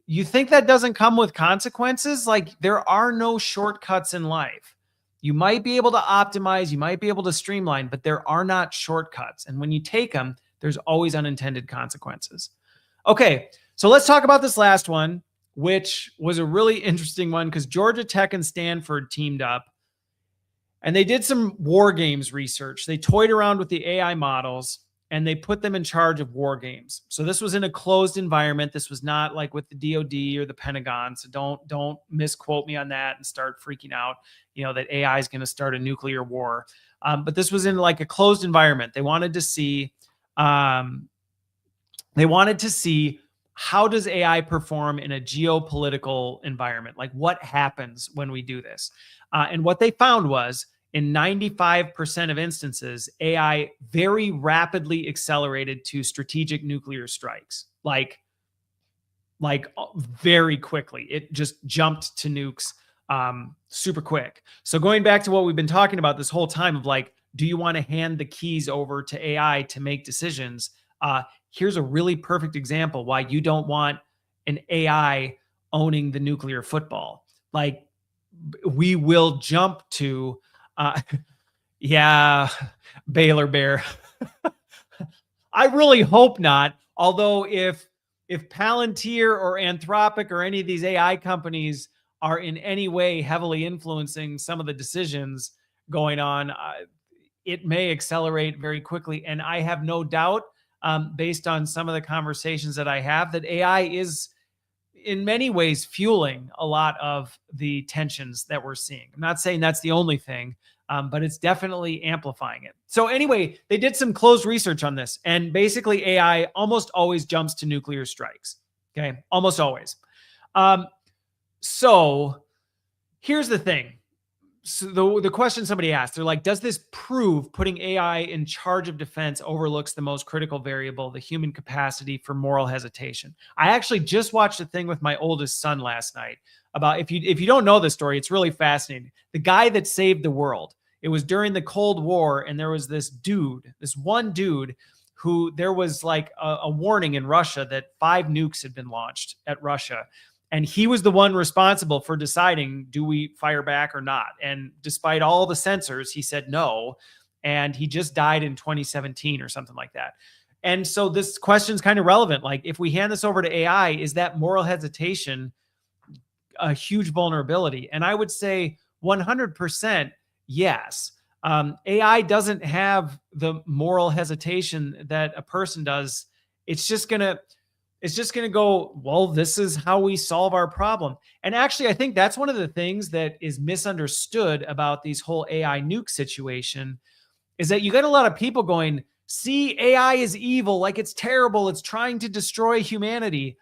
you think that doesn't come with consequences? Like, there are no shortcuts in life. You might be able to optimize, you might be able to streamline, but there are not shortcuts. And when you take them, there's always unintended consequences. Okay, so let's talk about this last one, which was a really interesting one, because Georgia Tech and Stanford teamed up, and they did some war games research. They toyed around with the AI models, and they put them in charge of war games. So this was in a closed environment. This was not like with the DoD or the Pentagon. So don't misquote me on that and start freaking out, that AI is going to start a nuclear war. But this was in like a closed environment. They wanted to see, how does AI perform in a geopolitical environment? Like, what happens when we do this? And what they found was, in 95% of instances, AI very rapidly accelerated to strategic nuclear strikes, like very quickly. It just jumped to nukes super quick. So going back to what we've been talking about this whole time of, like, do you want to hand the keys over to AI to make decisions? Here's a really perfect example why you don't want an AI owning the nuclear football. Like, we will jump to, yeah, Baylor Bear. I really hope not. Although if Palantir or Anthropic or any of these AI companies are in any way heavily influencing some of the decisions going on, it may accelerate very quickly. And I have no doubt, based on some of the conversations that I have, that AI is in many ways fueling a lot of the tensions that we're seeing. I'm not saying that's the only thing, but it's definitely amplifying it. So anyway, they did some closed research on this, and basically AI almost always jumps to nuclear strikes. Okay, almost always. So here's the thing. So the question somebody asked, they're like, does this prove putting AI in charge of defense overlooks the most critical variable, the human capacity for moral hesitation? I actually just watched a thing with my oldest son last night about, if you don't know this story, it's really fascinating. The guy that saved the world. It was during the Cold War, and there was this one dude who, there was like a warning in Russia that 5 nukes had been launched at Russia. And he was the one responsible for deciding, do we fire back or not? And despite all the censors, he said no. And he just died in 2017 or something like that. And so this question is kind of relevant. Like, if we hand this over to AI, is that moral hesitation a huge vulnerability? And I would say 100% yes. AI doesn't have the moral hesitation that a person does. It's just going to go, well, this is how we solve our problem. And actually, I think that's one of the things that is misunderstood about these whole AI nuke situation, is that you get a lot of people going, see, AI is evil, like it's terrible, it's trying to destroy humanity.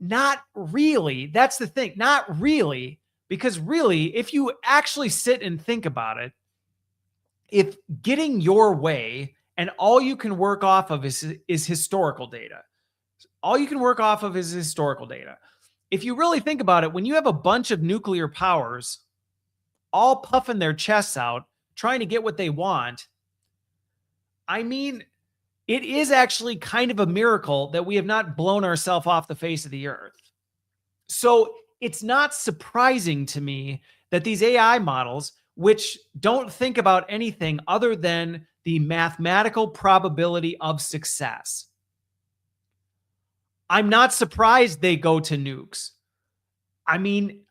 Not really. That's the thing. Not really. Because really, if you actually sit and think about it, if getting your way and all you can work off of is historical data, all you can work off of is historical data. If you really think about it, when you have a bunch of nuclear powers all puffing their chests out, trying to get what they want, I mean, it is actually kind of a miracle that we have not blown ourselves off the face of the earth. So it's not surprising to me that these AI models, which don't think about anything other than the mathematical probability of success, I'm not surprised they go to nukes. I mean,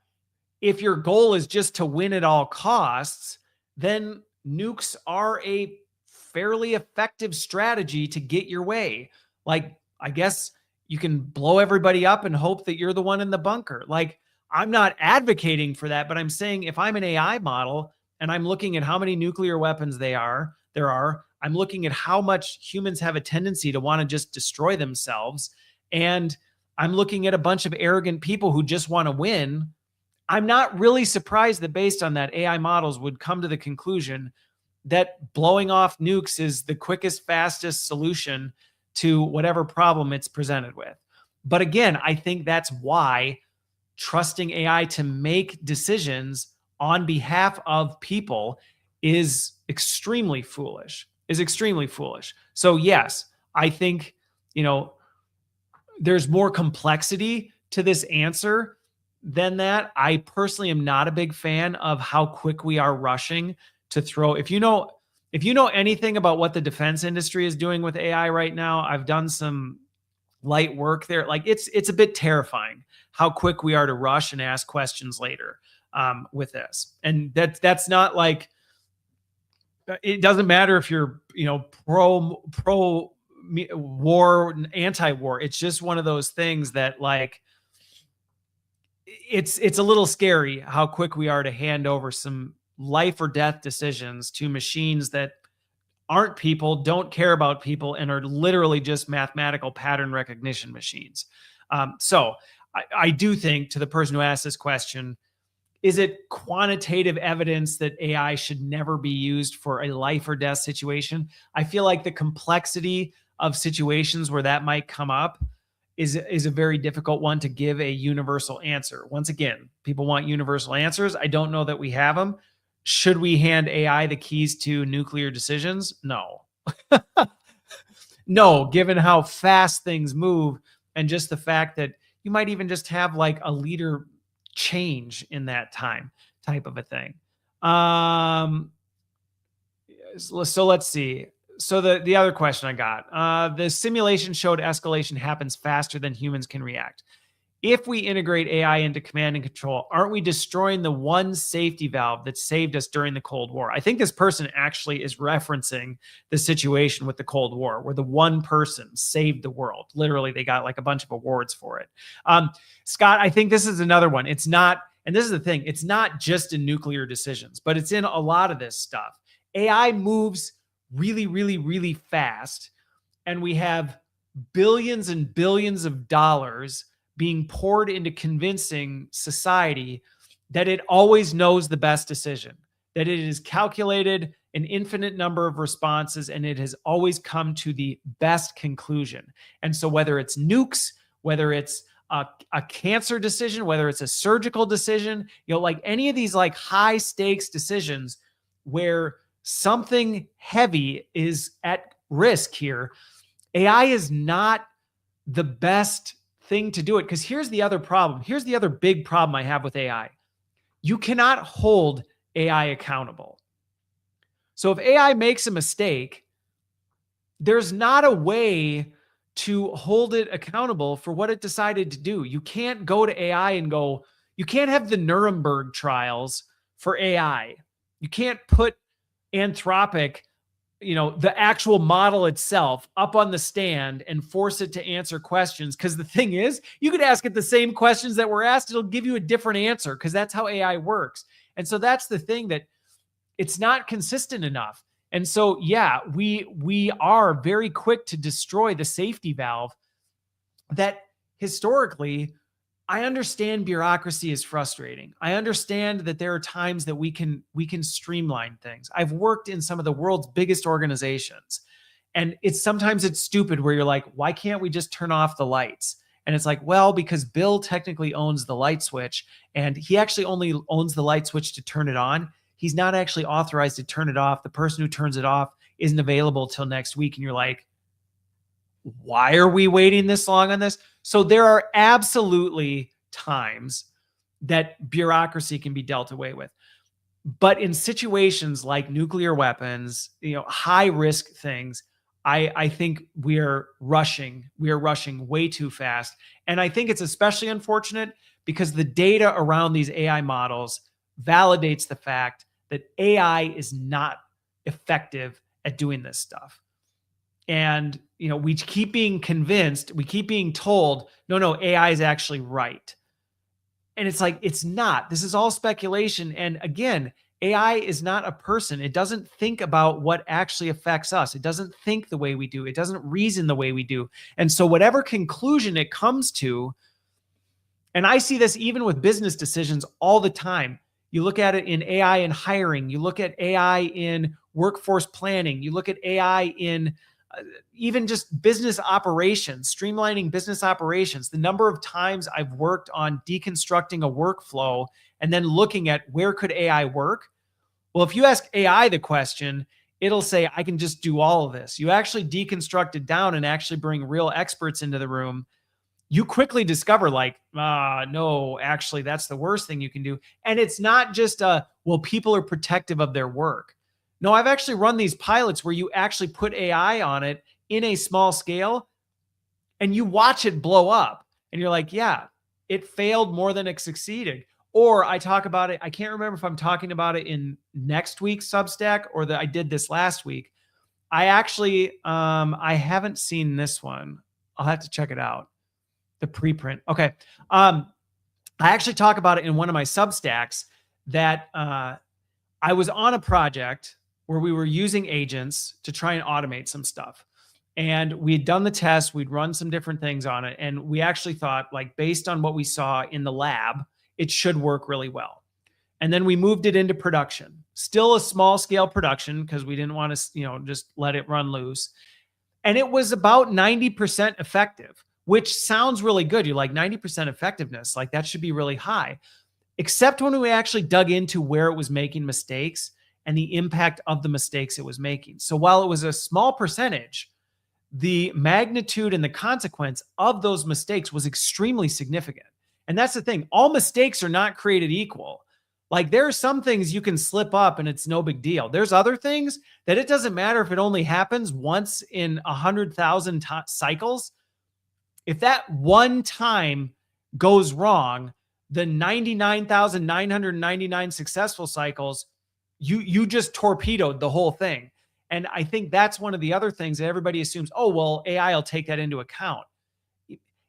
if your goal is just to win at all costs, then nukes are a fairly effective strategy to get your way. Like, I guess you can blow everybody up and hope that you're the one in the bunker. Like, I'm not advocating for that, but I'm saying if I'm an AI model and I'm looking at how many nuclear weapons there are, I'm looking at how much humans have a tendency to want to just destroy themselves, and I'm looking at a bunch of arrogant people who just want to win. I'm not really surprised that based on that, AI models would come to the conclusion that blowing off nukes is the quickest, fastest solution to whatever problem it's presented with. But again, I think that's why trusting AI to make decisions on behalf of people is extremely foolish, So yes, I think, there's more complexity to this answer than that. I personally am not a big fan of how quick we are rushing to throw. If you know anything about what the defense industry is doing with AI right now, I've done some light work there. Like, it's a bit terrifying how quick we are to rush and ask questions later with this. And that's not like, it doesn't matter if you're, pro war, anti-war. It's just one of those things that, like, it's a little scary how quick we are to hand over some life or death decisions to machines that aren't people, don't care about people, and are literally just mathematical pattern recognition machines. So I do think, to the person who asked this question, is it quantitative evidence that AI should never be used for a life or death situation? I feel like the complexity of situations where that might come up is a very difficult one to give a universal answer. Once again, people want universal answers. I don't know that we have them. Should we hand AI the keys to nuclear decisions? No. No, given how fast things move, and just the fact that you might even just have like a leader change in that time, type of a thing. So let's see. So the other question I got, the simulation showed escalation happens faster than humans can react. If we integrate AI into command and control, aren't we destroying the one safety valve that saved us during the Cold War? I think this person actually is referencing the situation with the Cold War, where the one person saved the world. Literally, they got like a bunch of awards for it. Scott, I think this is another one. It's not, and this is the thing, it's not just in nuclear decisions, but it's in a lot of this stuff. AI moves really, really, really fast, and we have billions and billions of dollars being poured into convincing society that it always knows the best decision, that it has calculated an infinite number of responses, and it has always come to the best conclusion. And so whether it's nukes, whether it's a cancer decision, whether it's a surgical decision, like any of these like high stakes decisions where something heavy is at risk here, AI is not the best thing to do it. Because here's the other problem. Here's the other big problem I have with AI. You cannot hold AI accountable. So if AI makes a mistake, there's not a way to hold it accountable for what it decided to do. You can't go to AI and go, you can't have the Nuremberg trials for AI. You can't put Anthropic, the actual model itself, up on the stand and force it to answer questions. Because the thing is, you could ask it the same questions that were asked, it'll give you a different answer, because that's how AI works. And so that's the thing, that it's not consistent enough. And so, yeah, we are very quick to destroy the safety valve that historically, I understand bureaucracy is frustrating. I understand that there are times that we can streamline things. I've worked in some of the world's biggest organizations, and sometimes it's stupid where you're like, why can't we just turn off the lights? And it's like, well, because Bill technically owns the light switch, and he actually only owns the light switch to turn it on. he's not actually authorized to turn it off. The person who turns it off isn't available till next week. And you're like, why are we waiting this long on this? So there are absolutely times that bureaucracy can be dealt away with. But in situations like nuclear weapons, high risk things, I think we are rushing way too fast. And I think it's especially unfortunate because the data around these AI models validates the fact that AI is not effective at doing this stuff. And, we keep being convinced, we keep being told, no, AI is actually right. And it's like, it's not. This is all speculation. And again, AI is not a person. It doesn't think about what actually affects us. It doesn't think the way we do. It doesn't reason the way we do. And so whatever conclusion it comes to, and I see this even with business decisions all the time. You look at it in AI in hiring. You look at AI in workforce planning. You look at AI in even just business operations, streamlining business operations. The number of times I've worked on deconstructing a workflow and then looking at where could AI work? Well, if you ask AI the question, it'll say, I can just do all of this. You actually deconstruct it down and actually bring real experts into the room. You quickly discover no, actually, that's the worst thing you can do. And it's not just, people are protective of their work. No, I've actually run these pilots where you actually put AI on it in a small scale and you watch it blow up and you're like, yeah, it failed more than it succeeded. Or I talk about it. I can't remember if I'm talking about it in next week's Substack or that I did this last week. I actually, I haven't seen this one. I'll have to check it out. The preprint. Okay. I actually talk about it in one of my Substacks that I was on a project where we were using agents to try and automate some stuff. And we had done the test, we'd run some different things on it. And we actually thought, based on what we saw in the lab, it should work really well. And then we moved it into production, still a small scale production because we didn't want to, just let it run loose. And it was about 90% effective, which sounds really good. You're like 90% effectiveness, that should be really high, except when we actually dug into where it was making mistakes and the impact of the mistakes it was making. So while it was a small percentage, the magnitude and the consequence of those mistakes was extremely significant. And that's the thing. All mistakes are not created equal. There are some things you can slip up and it's no big deal. There's other things that it doesn't matter if it only happens once in 100,000 cycles. If that one time goes wrong, the 99,999 successful cycles, you just torpedoed the whole thing. And I think that's one of the other things that everybody assumes, AI will take that into account.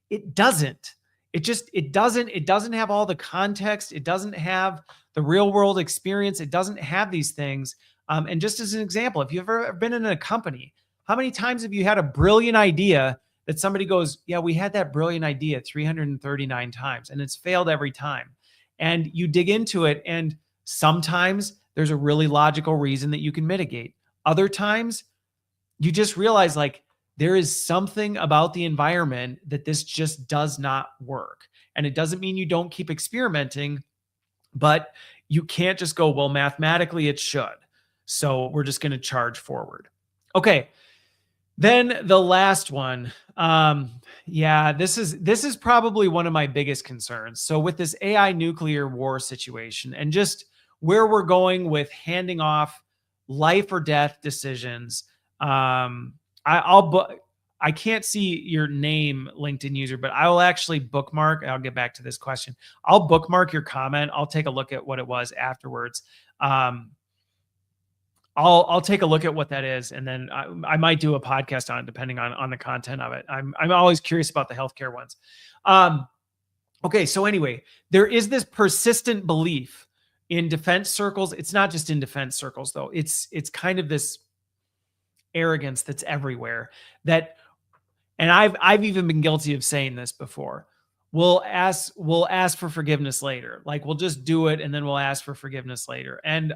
It doesn't. It doesn't have all the context. It doesn't have the real world experience. It doesn't have these things. And just as an example, if you've ever been in a company, how many times have you had a brilliant idea that somebody goes, yeah, we had that brilliant idea 339 times and it's failed every time. And you dig into it and sometimes there's a really logical reason that you can mitigate. Other times you just realize there is something about the environment that this just does not work. And it doesn't mean you don't keep experimenting, but you can't just go, well, mathematically it should. So we're just going to charge forward. Okay. Then the last one. This is probably one of my biggest concerns. So with this AI nuclear war situation and just where we're going with handing off life or death decisions, I can't see your name, LinkedIn user, but I will actually bookmark. I'll get back to this question. I'll bookmark your comment. I'll take a look at what it was afterwards. I'll take a look at what that is, and then I might do a podcast on it, depending on the content of it. I'm always curious about the healthcare ones. Okay, so anyway, there is this persistent belief in defense circles. It's not just in defense circles, though. It's kind of this arrogance that's everywhere. And I've even been guilty of saying this before. We'll ask for forgiveness later. We'll just do it, and then we'll ask for forgiveness later. And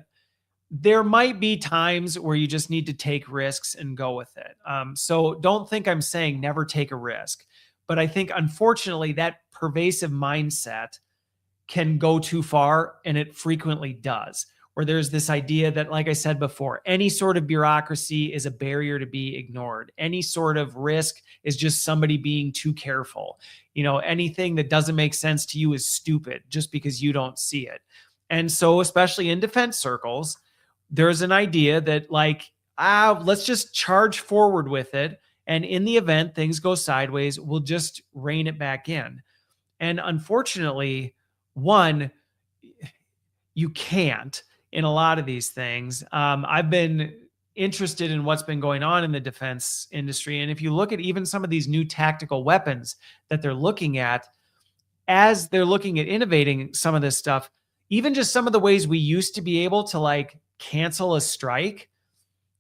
there might be times where you just need to take risks and go with it. So don't think I'm saying never take a risk. But I think, unfortunately, that pervasive mindset can go too far, and it frequently does, where there's this idea that, like I said before, any sort of bureaucracy is a barrier to be ignored. Any sort of risk is just somebody being too careful. Anything that doesn't make sense to you is stupid just because you don't see it. And so, especially in defense circles, there's an idea that let's just charge forward with it. And in the event things go sideways, we'll just rein it back in. And unfortunately, one, you can't in a lot of these things. I've been interested in what's been going on in the defense industry. And if you look at even some of these new tactical weapons that they're looking at, as they're looking at innovating some of this stuff, even just some of the ways we used to be able to cancel a strike,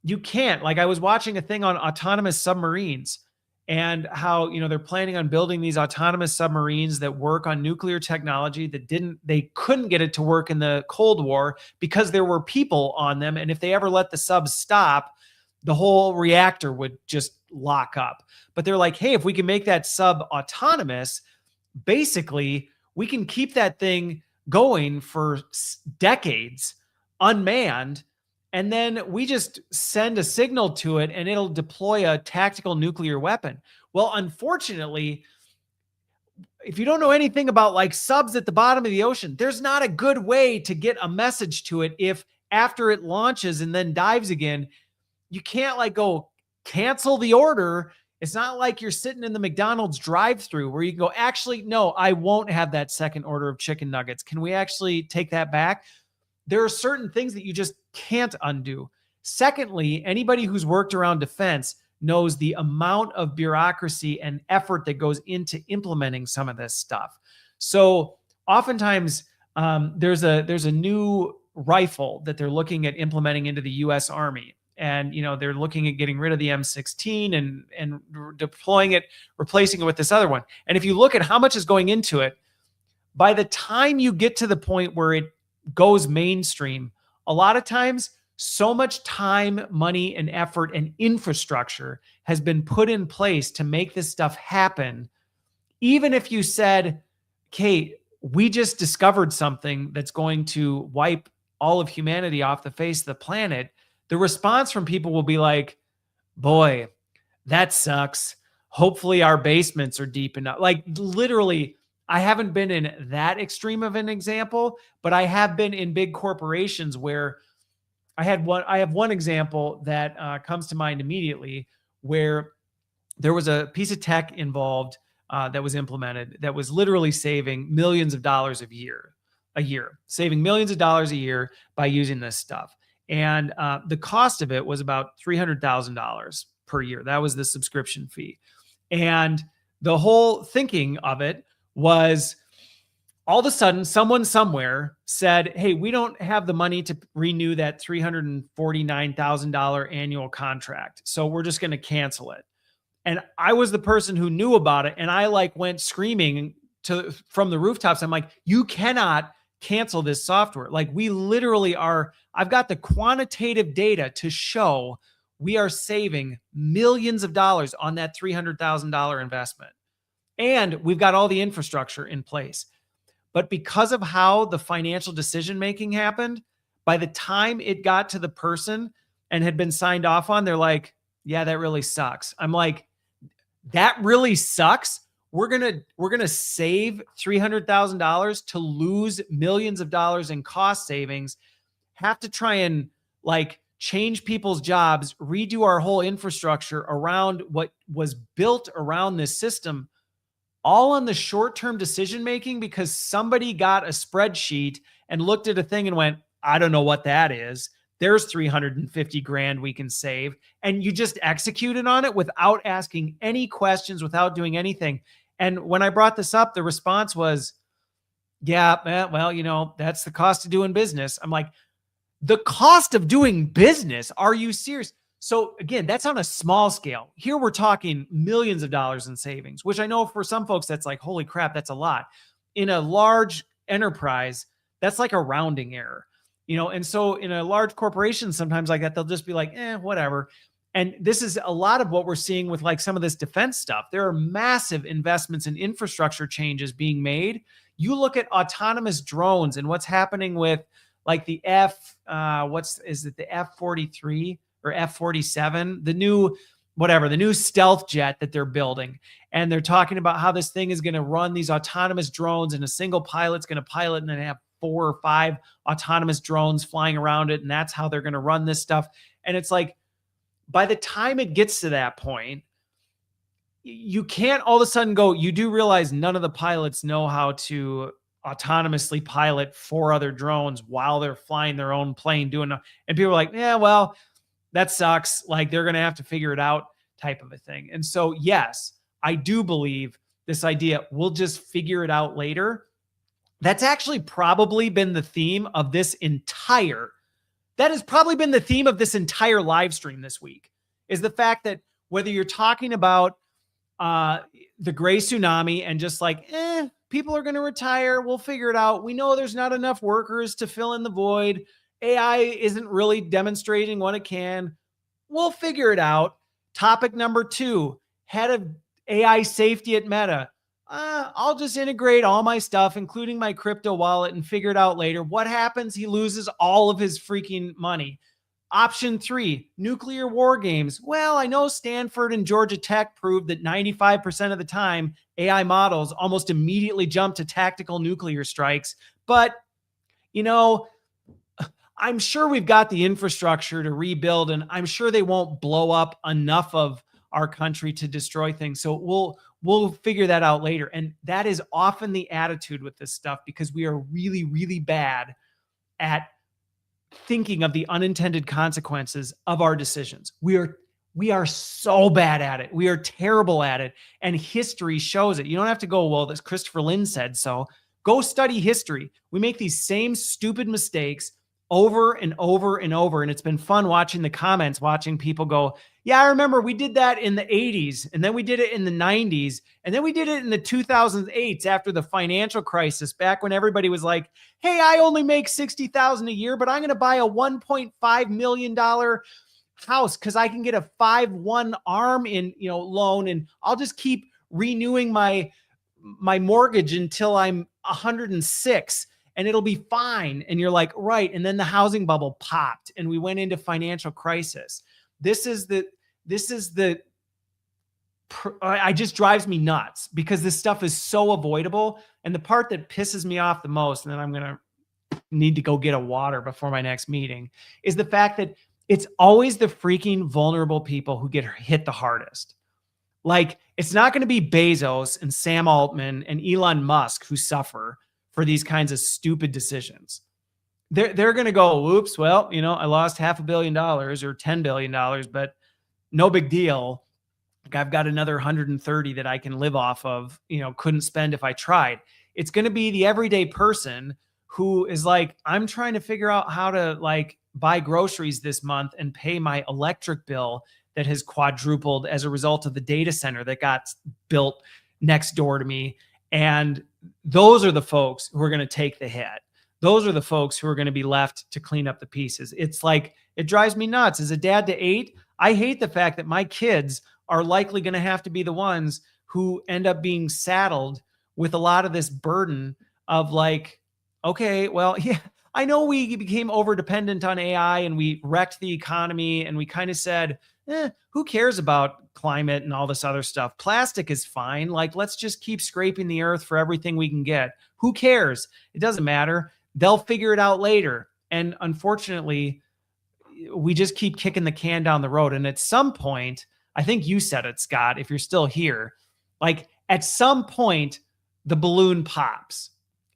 you can't. I was watching a thing on autonomous submarines and how, they're planning on building these autonomous submarines that work on nuclear technology they couldn't get it to work in the Cold War because there were people on them. And if they ever let the sub stop, the whole reactor would just lock up. But they're like, hey, if we can make that sub autonomous, basically we can keep that thing going for decades unmanned. And then we just send a signal to it and it'll deploy a tactical nuclear weapon. Well, unfortunately, if you don't know anything about subs at the bottom of the ocean, there's not a good way to get a message to it if after it launches and then dives again, you can't go cancel the order. It's not like you're sitting in the McDonald's drive-through where you can go, actually, no, I won't have that second order of chicken nuggets. Can we actually take that back? There are certain things that you just can't undo. Secondly, anybody who's worked around defense knows the amount of bureaucracy and effort that goes into implementing some of this stuff. So oftentimes there's a new rifle that they're looking at implementing into the U.S. Army. And, they're looking at getting rid of the M16 and deploying it, replacing it with this other one. And if you look at how much is going into it, by the time you get to the point where it goes mainstream, a lot of times so much time, money, and effort and infrastructure has been put in place to make this stuff happen. Even if you said, Kate, we just discovered something that's going to wipe all of humanity off the face of the planet, the response from people will be like, boy, that sucks. Hopefully our basements are deep enough. Literally, I haven't been in that extreme of an example, but I have been in big corporations where I have one example that comes to mind immediately, where there was a piece of tech involved that was implemented that was literally saving millions of dollars a year, saving millions of dollars a year by using this stuff. And the cost of it was about $300,000 per year. That was the subscription fee. And the whole thinking of it was, all of a sudden, someone somewhere said, hey, we don't have the money to renew that $349,000 annual contract, so we're just going to cancel it. And I was the person who knew about it, and I went screaming from the rooftops. I'm like, you cannot cancel this software. We literally are. I've got the quantitative data to show we are saving millions of dollars on that $300,000 investment. And we've got all the infrastructure in place. But because of how the financial decision-making happened, by the time it got to the person and had been signed off on, they're like, yeah, that really sucks. I'm like, that really sucks? We're gonna save $300,000 to lose millions of dollars in cost savings, have to try and change people's jobs, redo our whole infrastructure around what was built around this system, all on the short-term decision-making because somebody got a spreadsheet and looked at a thing and went, I don't know what that is. There's 350 grand we can save. And you just executed on it without asking any questions, without doing anything. And when I brought this up, the response was, yeah, well, that's the cost of doing business. I'm like, the cost of doing business? Are you serious? So again, that's on a small scale. Here we're talking millions of dollars in savings, which I know for some folks, that's holy crap, that's a lot. In a large enterprise, that's a rounding error, And so in a large corporation, sometimes like that, they'll just be like, whatever. And this is a lot of what we're seeing with some of this defense stuff. There are massive investments in infrastructure changes being made. You look at autonomous drones and what's happening with like the is it the F-43 or F-47, the new stealth jet that they're building. And they're talking about how this thing is going to run these autonomous drones, and a single pilot's going to pilot, and then have 4 or 5 autonomous drones flying around it. And that's how they're going to run this stuff. And it's like, by the time it gets to that point, you can't all of a sudden go, you do realize none of the pilots know how to autonomously pilot 4 other drones while they're flying their own plane and people are like, yeah, well, that sucks. Like, they're going to have to figure it out, type of a thing. And so, yes, I do believe this idea, we'll just figure it out later. That's actually probably been the theme of this entire live stream this week, is the fact that whether you're talking about the gray tsunami and just like, people are going to retire, we'll figure it out. We know there's not enough workers to fill in the void. AI isn't really demonstrating what it can. We'll figure it out. Topic number 2, head of AI safety at Meta. I'll just integrate all my stuff, including my crypto wallet, and figure it out later. What happens? He loses all of his freaking money. Option 3, nuclear war games. Well, I know Stanford and Georgia Tech proved that 95% of the time, AI models almost immediately jump to tactical nuclear strikes. But, I'm sure we've got the infrastructure to rebuild, and I'm sure they won't blow up enough of our country to destroy things. So we'll figure that out later. And that is often the attitude with this stuff, because we are really, really bad at thinking of the unintended consequences of our decisions. We are so bad at it. We are terrible at it. And history shows it. You don't have to go, well, this Christopher Lynn said so. Go study history. We make these same stupid mistakes over and over and over. And it's been fun watching the comments, watching people go, yeah, I remember we did that in the 80s, and then we did it in the 90s, and then we did it in the 2008s after the financial crisis, back when everybody was like, hey, I only make $60,000 a year, but I'm going to buy a $1.5 million house because I can get a 5-1 ARM in loan, and I'll just keep renewing my mortgage until I'm 106. And it'll be fine. And you're like, right. And then the housing bubble popped and we went into financial crisis. It just drives me nuts, because this stuff is so avoidable. And the part that pisses me off the most, and then I'm going to need to go get a water before my next meeting, is the fact that it's always the freaking vulnerable people who get hit the hardest. Like, it's not going to be Bezos and Sam Altman and Elon Musk who suffer for these kinds of stupid decisions. They're going to go, oops, well, I lost $500 million or $10 billion, but no big deal. I've got another 130 that I can live off of, couldn't spend if I tried. It's going to be the everyday person who is like, I'm trying to figure out how to buy groceries this month and pay my electric bill that has quadrupled as a result of the data center that got built next door to me. And those are the folks who are going to take the hit. Those are the folks who are going to be left to clean up the pieces. It's like, it drives me nuts. As a dad to 8, I hate the fact that my kids are likely going to have to be the ones who end up being saddled with a lot of this burden of okay, well, yeah, I know we became over dependent on AI and we wrecked the economy, and we kind of said, who cares about climate and all this other stuff? Plastic is fine. Let's just keep scraping the earth for everything we can get. Who cares? It doesn't matter. They'll figure it out later. And unfortunately, we just keep kicking the can down the road. And at some point, I think you said it, Scott, if you're still here, at some point, the balloon pops.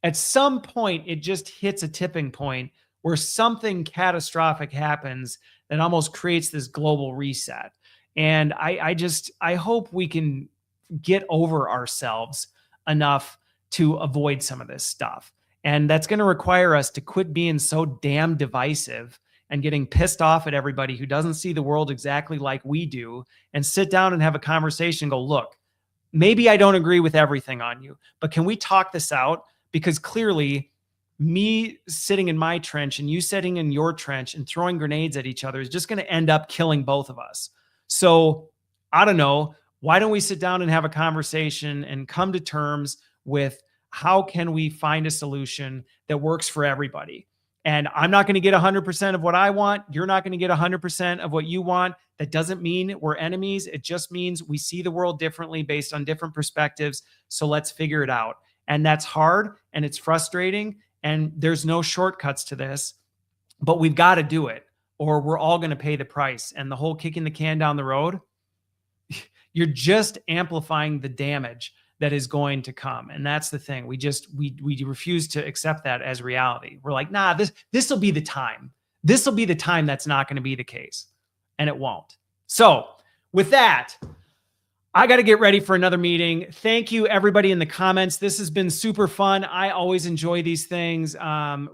At some point, it just hits a tipping point where something catastrophic happens that almost creates this global reset. And I hope we can get over ourselves enough to avoid some of this stuff. And that's going to require us to quit being so damn divisive and getting pissed off at everybody who doesn't see the world exactly like we do, and sit down and have a conversation and go, look, maybe I don't agree with everything on you, but can we talk this out? Because clearly, me sitting in my trench and you sitting in your trench and throwing grenades at each other is just going to end up killing both of us. So I don't know. Why don't we sit down and have a conversation and come to terms with how can we find a solution that works for everybody? And I'm not going to get 100% of what I want. You're not going to get 100% of what you want. That doesn't mean we're enemies. It just means we see the world differently based on different perspectives. So let's figure it out. And that's hard and it's frustrating. And there's no shortcuts to this, but we've got to do it or we're all going to pay the price. And the whole kicking the can down the road, you're just amplifying the damage that is going to come. And that's the thing. We refuse to accept that as reality. We're like, nah, this will be the time. This will be the time that's not going to be the case. And it won't. So with that, I got to get ready for another meeting. Thank you, everybody in the comments. This has been super fun. I always enjoy these things.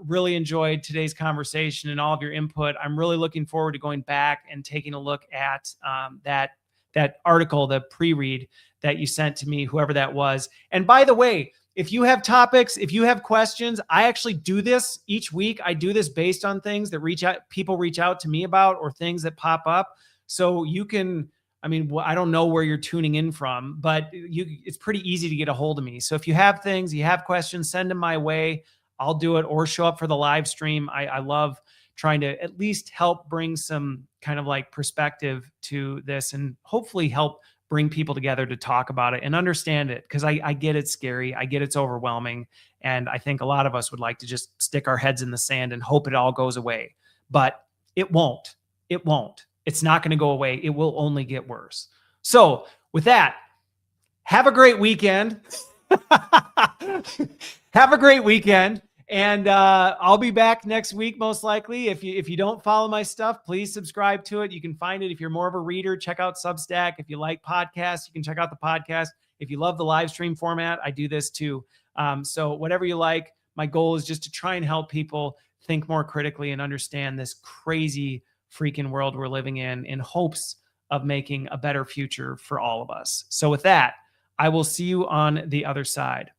Really enjoyed today's conversation and all of your input. I'm really looking forward to going back and taking a look at that article, the pre-read that you sent to me, whoever that was. And by the way, if you have topics, if you have questions, I actually do this each week. I do this based on things that people reach out to me about or things that pop up. So you can, I mean, I don't know where you're tuning in from, but it's pretty easy to get a hold of me. So if you have things, you have questions, send them my way. I'll do it or show up for the live stream. I love trying to at least help bring some kind of like perspective to this and hopefully help bring people together to talk about it and understand it. Cause I get it's scary. I get it's overwhelming. And I think a lot of us would like to just stick our heads in the sand and hope it all goes away, but it won't. It won't. It's not going to go away. It will only get worse. So with that, have a great weekend. Have a great weekend. And I'll be back next week, most likely. If you don't follow my stuff, please subscribe to it. You can find it. If you're more of a reader, check out Substack. If you like podcasts, you can check out the podcast. If you love the live stream format, I do this too. So whatever you like, my goal is just to try and help people think more critically and understand this crazy freaking world we're living in hopes of making a better future for all of us. So with that, I will see you on the other side.